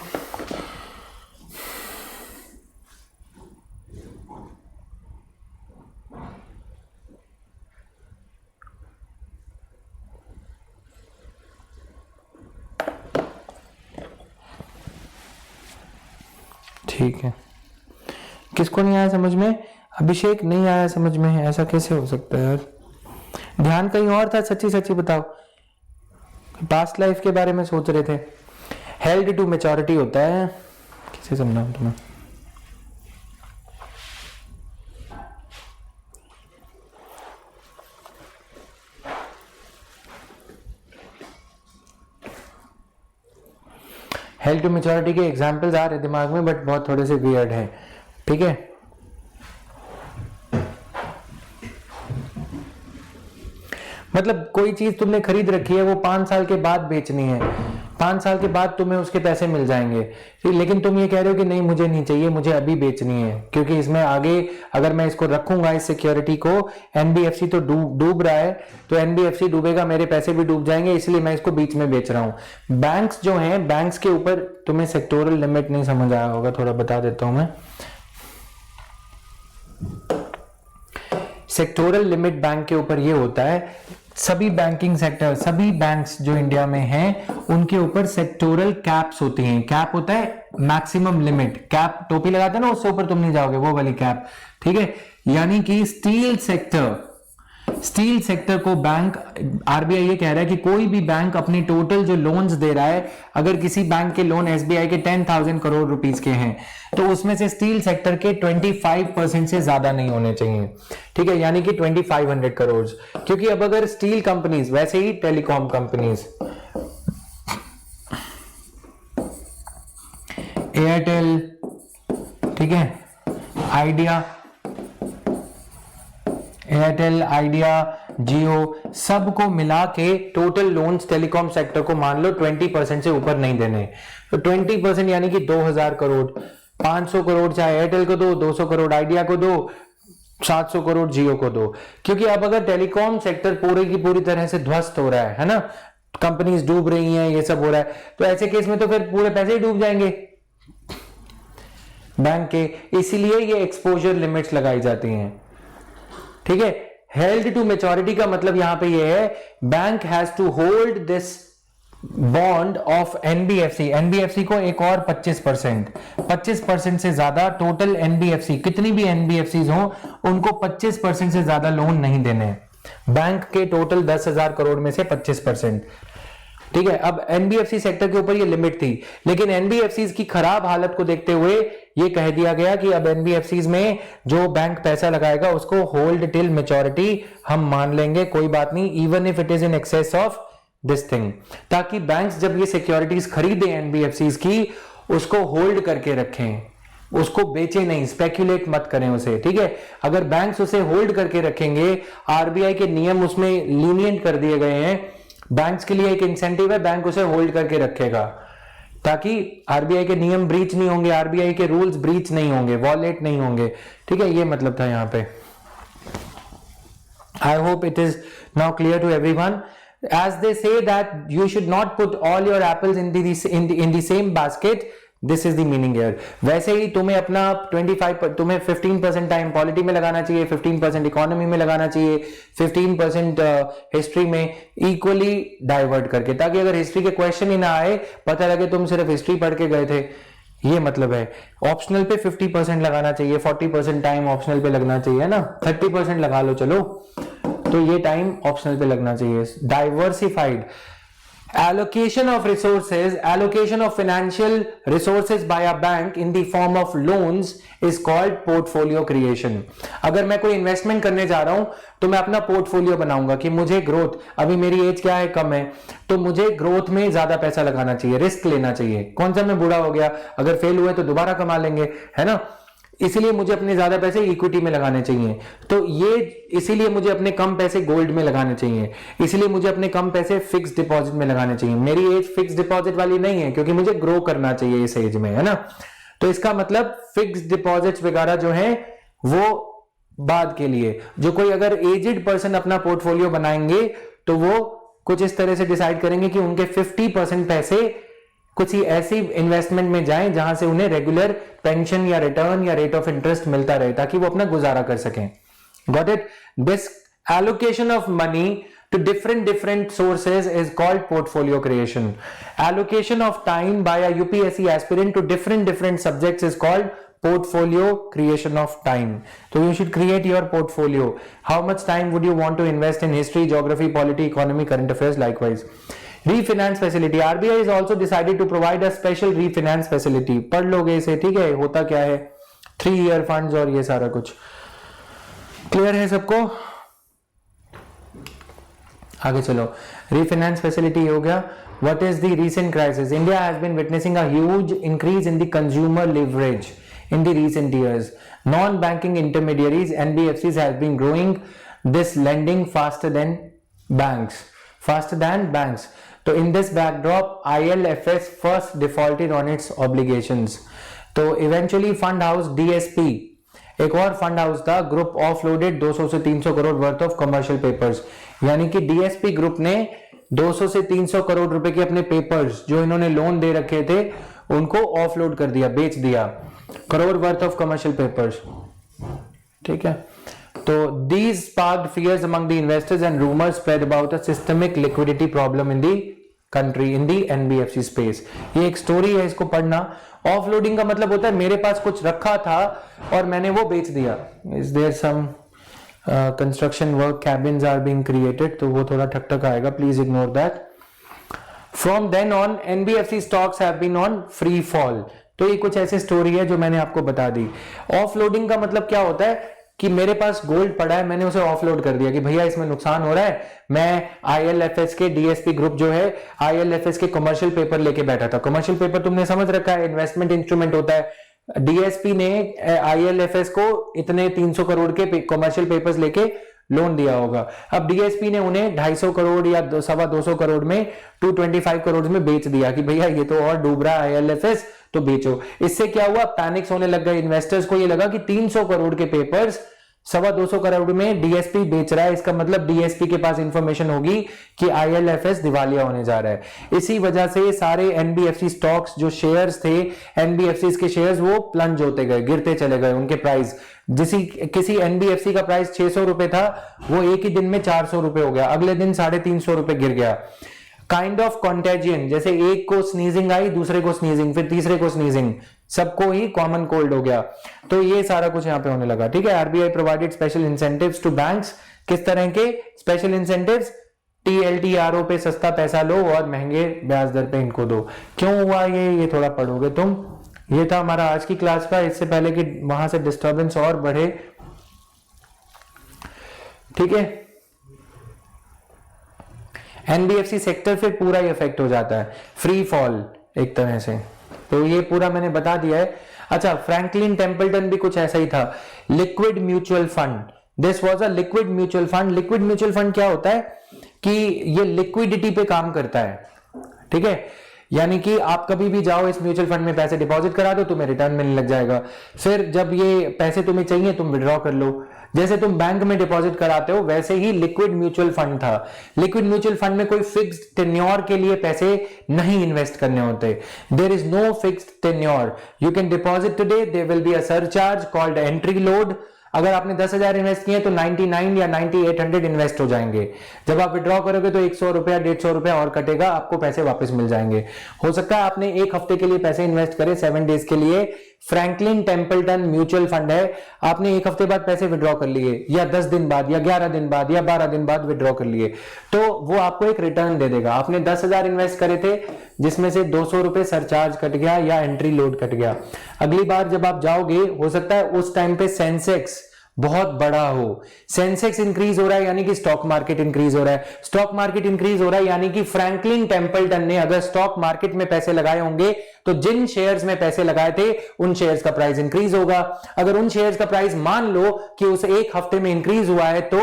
ठीक है, किसको नहीं आया समझ में? अभिषेक नहीं आया समझ में, ऐसा कैसे हो सकता है यार? ध्यान कहीं और था, सच्ची सच्ची बताओ। पास्ट लाइफ के बारे में सोच रहे थे। हेल्ड टू मैच्योरिटी होता है, कैसे समझाऊं तुम्हें? हेल्ड टू मैच्योरिटी के एग्जांपल्स आ रहे दिमाग में, बट बहुत थोड़े से वियर्ड है, ठीक है। मतलब कोई चीज तुमने खरीद रखी है, वो 5 साल के बाद बेचनी है, 5 साल के बाद तुम्हें उसके पैसे मिल जाएंगे, लेकिन तुम ये कह रहे हो कि नहीं मुझे नहीं चाहिए, मुझे अभी बेचनी है, क्योंकि इसमें आगे अगर मैं इसको रखूंगा इस सिक्योरिटी को, एनबीएफसी तो डूब रहा है, तो एनबीएफसी डूबेगा, मेरे पैसे भी डूब जाएंगे, इसलिए मैं इसको बीच में बेच रहा हूं। बैंक्स जो हैं, बैंक्स के ऊपर तुम्हें सेक्टोरल लिमिट नहीं समझ आया होगा, थोड़ा बता देता हूं मैं। सेक्टोरल लिमिट बैंक के ऊपर ये होता है, सभी बैंकिंग सेक्टर, सभी बैंक्स जो इंडिया में हैं, उनके ऊपर सेक्टोरल कैप्स होती हैं। कैप होता है मैक्सिमम लिमिट, कैप टोपी लगाते हैं ना, उससे ऊपर तुम नहीं जाओगे, वो वाली कैप, ठीक है। यानी कि स्टील सेक्टर को बैंक, आरबीआई ये कह रहा है कि कोई भी बैंक अपने टोटल जो लोन्स दे रहा है, अगर किसी बैंक के लोन एसबीआई के 10,000 करोड़ रुपीस के हैं, तो उसमें से स्टील सेक्टर के 25% से ज्यादा नहीं होने चाहिए, ठीक है, यानी कि 2500 करोड़। क्योंकि अब अगर स्टील कंपनीज, वैसे ही टेलीकॉम कंपनीज, एयरटेल, ठीक है, आइडिया, जियो, सबको मिला के टोटल लोन्स टेलीकॉम सेक्टर को मान लो 20% से ऊपर नहीं देने, तो 20% यानी कि 2000 करोड़, 500 करोड़ चाहे एयरटेल को दो, 200 करोड़ आइडिया को दो, 700 करोड़ जियो को दो। क्योंकि अब अगर टेलीकॉम सेक्टर पूरी की पूरी तरह से ध्वस्त हो रहा है ना, कंपनीज डूब रही हैं, ये सब हो रहा है, तो ऐसे केस में तो फिर पूरे पैसे ही डूब जाएंगे बैंक के, इसीलिए ये एक्सपोजर लिमिट्स लगाई जाती हैं, ठीक है। हेल्ड टू मैच्योरिटी का मतलब यहां पे ये है, bank has to hold this bond of NBFC, NBFC को एक और 25% से ज्यादा टोटल एनबीएफसी, कितनी भी एनबीएफसी हो, उनको 25% से ज्यादा लोन नहीं देने, बैंक के टोटल 10,000 करोड़ में से 25%, ठीक है। अब एनबीएफसी सेक्टर के ऊपर ये लिमिट थी, लेकिन एनबीएफसी की खराब हालत को देखते हुए ये कह दिया गया कि अब एनबीएफसी में जो बैंक पैसा लगाएगा उसको होल्ड टिल मैच्योरिटी हम मान लेंगे, कोई बात नहीं, even if it is in excess of this thing, ताकि बैंक्स जब ये सिक्योरिटीज खरीदे एनबीएफसी की, उसको होल्ड करके रखें, उसको बेचे नहीं, स्पेक्यूलेट मत करें उसे, ठीक है। अगर बैंक्स उसे होल्ड करके रखेंगे, आरबीआई के नियम उसमें लीनियंट कर दिए गए हैं, बैंक्स के लिए एक इंसेंटिव है, बैंक उसे होल्ड करके रखेगा, ताकि आरबीआई के नियम ब्रीच नहीं होंगे, आरबीआई के रूल्स ब्रीच नहीं होंगे, वॉलेट नहीं होंगे, ठीक है, ये मतलब था यहां पे। I hope it is now clear to everyone. As they say that you should not put all your apples in the same basket, this is the meaning here. वैसे ही तुम्हें अपना 15% टाइम पॉलिटी में लगाना चाहिए, 15% इकोनॉमी में लगाना चाहिए, 15% history में, इक्वली डाइवर्ट करके, ताकि अगर हिस्ट्री के क्वेश्चन ही ना आए, पता लगे तुम सिर्फ हिस्ट्री पढ़ के गए थे, ये मतलब है। ऑप्शनल पे 50% लगाना चाहिए, 40% टाइम ऑप्शनल पे लगना चाहिए ना, 30% लगा लो चलो, तो ये टाइम ऑप्शनल पे लगना चाहिए। Diversified allocation of resources, allocation of financial resources by a bank in the form of loans is called portfolio creation. अगर मैं कोई इन्वेस्टमेंट करने जा रहा हूं, तो मैं अपना पोर्टफोलियो बनाऊंगा कि मुझे ग्रोथ, अभी मेरी एज क्या है, कम है, तो मुझे ग्रोथ में ज्यादा पैसा लगाना चाहिए, रिस्क लेना चाहिए। कौन सा मैं बूढ़ा हो गया, अगर फेल हुए तो दोबारा कमा लेंगे, है ना, इसीलिए मुझे अपने ज्यादा पैसे इक्विटी में लगाने चाहिए, तो ये इसीलिए मुझे अपने कम पैसे गोल्ड में लगाने चाहिए, इसीलिए मुझे अपने कम पैसे फिक्स डिपॉजिट में लगाने चाहिए। मेरी एज फिक्स डिपॉजिट वाली नहीं है, क्योंकि मुझे ग्रो करना चाहिए इस एज में, है ना। तो इसका मतलब फिक्स डिपॉजिट्स वगैरह जो है वो बाद के लिए, जो कोई अगर एजेड पर्सन अपना पोर्टफोलियो बनाएंगे, तो वो कुछ इस तरह से डिसाइड करेंगे कि उनके 50% पैसे कुछ ही ऐसी इन्वेस्टमेंट में जाएं जहां से उन्हें रेगुलर पेंशन या रिटर्न या रेट ऑफ इंटरेस्ट मिलता रहे, ताकि वो अपना गुजारा कर सकें। Got it? This allocation of money to different sources is called portfolio creation. Allocation of time by a UPSC aspirant to different subjects is called portfolio creation of time. So you should create your portfolio. How much time would you want to invest in history, geography, polity, economy, current affairs? Likewise. Refinance facility. RBI has also decided to provide a special refinance facility. पढ़ लोगे इसे, ठीक है? होता क्या है? 3-year funds और ये सारा कुछ क्लियर है सबको? आगे चलो. Refinance facility हो गया. What is the recent crisis? India has been witnessing a huge increase in the consumer leverage in the recent years. Non-banking intermediaries, NBFCs, have been growing this lending faster than banks. So in this backdrop, ILFS first defaulted on its obligations. तो eventually fund house DSP, एक और fund house था, group ऑफलोडेड 200 से 300 crore worth of commercial papers. यानी कि DSP group ने 200 से 300 करोड़ रुपए के अपने पेपर्स जो इन्होंने लोन दे रखे थे उनको ऑफलोड कर दिया, बेच दिया, crore worth of commercial papers. ठीक है. तो these sparked fears among the investors and rumors spread about a systemic liquidity problem in the country in the NBFC space. ये एक स्टोरी है, इसको पढ़ना. ऑफलोडिंग का मतलब होता है मेरे पास कुछ रखा था और मैंने वो बेच दिया. Is there some construction work, cabins are being created, तो वो थोड़ा ठक ठक आएगा, please ignore that. From then on, NBFC stocks have been on free fall. तो ये कुछ ऐसी स्टोरी है जो मैंने आपको बता दी. ऑफलोडिंग का मतलब क्या होता है कि मेरे पास गोल्ड पड़ा है, मैंने उसे ऑफलोड कर दिया कि भैया इसमें नुकसान हो रहा है. मैं आईएलएफएस के डीएसपी ग्रुप जो है आईएलएफएस के कमर्शियल पेपर लेके बैठा था. कमर्शियल पेपर तुमने समझ रखा है, इन्वेस्टमेंट इंस्ट्रूमेंट होता है. डीएसपी ने आईएलएफएस को इतने 300 करोड़ के कमर्शियल पेपर्स लेके लोन दिया होगा. अब डीएसपी ने उन्हें 250 करोड़ या 225 करोड़ में 225 करोड़ में बेच दिया कि भैया ये तो और डूब रहा है आईएलएफएस, तो बेचो. इससे क्या हुआ, पैनिक्स होने लग गए इन्वेस्टर्स को. ये लगा कि 300 करोड़ के पेपर्स 225 करोड़ में डीएसपी बेच रहा है, इसका मतलब डीएसपी के पास इंफॉर्मेशन होगी कि आईएलएफएस दिवालिया होने जा रहा है. इसी वजह से सारे एनबीएफसी स्टॉक्स जो शेयर्स थे, एनबीएफसी के शेयर्स वो प्लंज होते गए, गिरते चले गए उनके प्राइस. किसी एनबीएफसी का प्राइस 600 रुपए था, वो एक ही दिन में 400 रुपए हो गया, अगले दिन 350 रुपए गिर गया. काइंड ऑफ कॉन्टेजियन, जैसे एक को स्नीजिंग आई, दूसरे को स्नीजिंग, फिर तीसरे को स्नीजिंग, सबको ही कॉमन कोल्ड हो गया. तो ये सारा कुछ यहां पे होने लगा. ठीक है. RBI provided special incentives to banks. किस तरह के स्पेशल इंसेंटिव्स? टीएलटीआरओ पे सस्ता पैसा लो और महंगे ब्याज दर पे इनको दो. क्यों हुआ ये थोड़ा पढ़ोगे तुम. ये था हमारा आज की क्लास का, इससे पहले कि वहां से डिस्टर्बेंस और बढ़े. ठीक है. एनबीएफसी सेक्टर फिर पूरा ही इफेक्ट हो जाता है, फ्री फॉल एक तरह से. तो ये पूरा मैंने बता दिया है. अच्छा, फ्रैंकलिन टेम्पल्टन भी कुछ ऐसा ही था. Liquid mutual fund, this was a liquid mutual fund. Liquid mutual fund क्या होता है कि ये लिक्विडिटी पे काम करता है. ठीक है. यानी कि आप कभी भी जाओ इस म्यूचुअल फंड में पैसे डिपॉजिट करा दो, तुम्हें रिटर्न मिलने लग जाएगा. फिर जब ये पैसे तुम्हें चाहिए तुम विड्रॉ कर लो. जैसे तुम बैंक में डिपॉजिट कराते हो वैसे ही लिक्विड म्यूचुअल फंड था. लिक्विड म्यूचुअल फंड में कोई फिक्स्ड टेन्योर के लिए पैसे नहीं इन्वेस्ट करने होते. There is no fixed tenure. You can deposit today, there will be a surcharge called entry load. अगर आपने 10,000 इन्वेस्ट किए तो 99 या 9800 इन्वेस्ट हो जाएंगे. जब आप विड्रॉ करोगे तो 100 रुपया 150 रुपया और कटेगा, आपको पैसे वापस मिल जाएंगे. हो सकता है आपने एक हफ्ते के लिए पैसे इन्वेस्ट करे, 7 डेज के लिए. फ्रैंकलिन टेम्पल्टन म्यूचुअल फंड है. आपने एक हफ्ते बाद पैसे विड्रॉ कर लिए, या 10 दिन बाद, या 11 दिन बाद, या 12 दिन बाद विड्रॉ कर लिए, तो वो आपको एक रिटर्न दे देगा. आपने 10,000 इन्वेस्ट करे थे, जिसमें से 200 रुपए सरचार्ज कट गया या एंट्री लोड कट गया. अगली बार जब आप जाओगे, हो सकता है उस टाइम पे सेंसेक्स बहुत बड़ा हो. सेंसेक्स इंक्रीज हो रहा है यानी कि स्टॉक मार्केट इंक्रीज हो रहा है. स्टॉक मार्केट इंक्रीज हो रहा है यानी कि फ्रैंकलिन टेम्पल्टन ने अगर स्टॉक मार्केट में पैसे लगाए होंगे तो जिन शेयर्स में पैसे लगाए थे उन शेयर्स का प्राइस इंक्रीज होगा. अगर उन शेयर्स का प्राइस मान लो कि उस एक हफ्ते में इंक्रीज हुआ है तो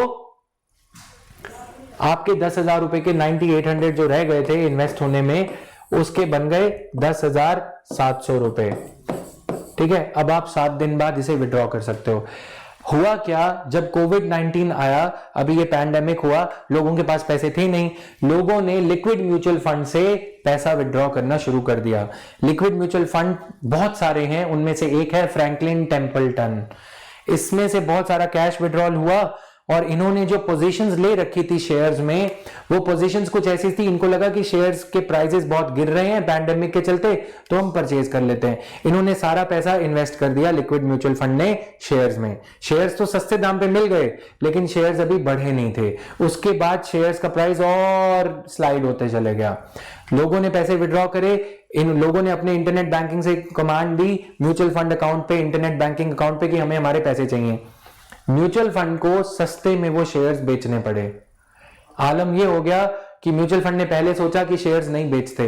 आपके 10,000 रुपए के 9800 जो रह गए थे इन्वेस्ट होने में, उसके बन गए 10,700 रुपए. ठीक है. अब आप 7 दिन बाद इसे विड्रॉ कर सकते हो. हुआ क्या, जब कोविड-19 आया, अभी ये पैंडेमिक हुआ, लोगों के पास पैसे थे नहीं, लोगों ने लिक्विड म्यूचुअल फंड से पैसा विड्रॉ करना शुरू कर दिया. लिक्विड म्यूचुअल फंड बहुत सारे हैं, उनमें से एक है फ्रैंकलिन टेम्पल्टन. इसमें से बहुत सारा कैश विड्रॉल हुआ और इन्होंने जो पोजीशंस ले रखी थी शेयर्स में, वो पोजीशंस कुछ ऐसी थी, इनको लगा कि शेयर्स के प्राइसेस बहुत गिर रहे हैं पैंडेमिक के चलते, तो हम परचेज कर लेते हैं। इन्होंने सारा पैसा इन्वेस्ट कर दिया लिक्विड म्यूचुअल फंड ने शेयर्स में। शेयर्स तो सस्ते दाम पे मिल गए, लेकिन शेयर्स अभी बढ़े नहीं थे। उसके बाद शेयर्स का प्राइस और स्लाइड होते चले गया। लोगों ने पैसे विड्रॉ करे, इन लोगों ने अपने इंटरनेट बैंकिंग से कमांड दी म्यूचुअल फंड अकाउंट पे, इंटरनेट बैंकिंग अकाउंट पे कि हमें हमारे पैसे चाहिए। म्यूचुअल फंड को सस्ते में वो शेयर्स बेचने पड़े। आलम ये हो गया कि म्यूचुअल फंड ने पहले सोचा कि शेयर्स नहीं बेचते,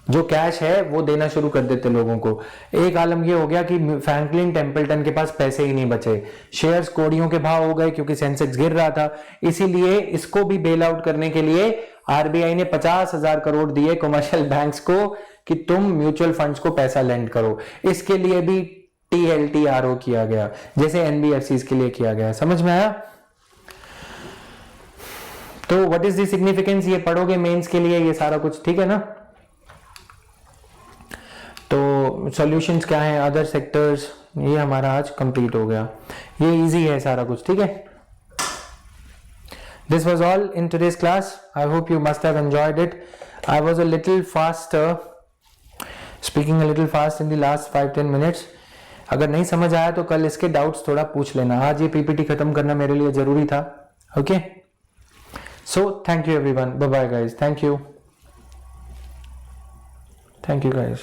जो कैश है वो देना शुरू कर देते लोगों को। एक आलम ये हो गया कि फ्रैंकलिन टेम्पल्टन के पास पैसे ही नहीं बचे, शेयर्स कोड़ियों के भाव हो गए क्योंकि सेंसेक्स गिर रहा था। इसीलिए इसको भी बेल आउट करने के लिए आरबीआई ने 50,000 करोड़ दिए कमर्शियल बैंक्स को कि तुम म्यूचुअल फंड्स को पैसा लेंड करो। इसके लिए भी TLTRO किया गया, जैसे एनबीएफसी के लिए किया गया। समझ में आया? तो व्हाट इज द सिग्निफिकेंस, ये पढ़ोगे मेंस के लिए ये सारा कुछ, ठीक है ना? तो सॉल्यूशंस क्या है, अदर सेक्टर्स, ये हमारा आज कंप्लीट हो गया। ये इजी है सारा कुछ, ठीक है? This was all in today's class. I hope you must have enjoyed it. I was a little faster, speaking a little fast in the last 5-10 minutes. अगर नहीं समझ आया तो कल इसके डाउट्स थोड़ा पूछ लेना। आज ये पीपीटी खत्म करना मेरे लिए जरूरी था। Okay, so thank you everyone, bye bye guys, thank you guys.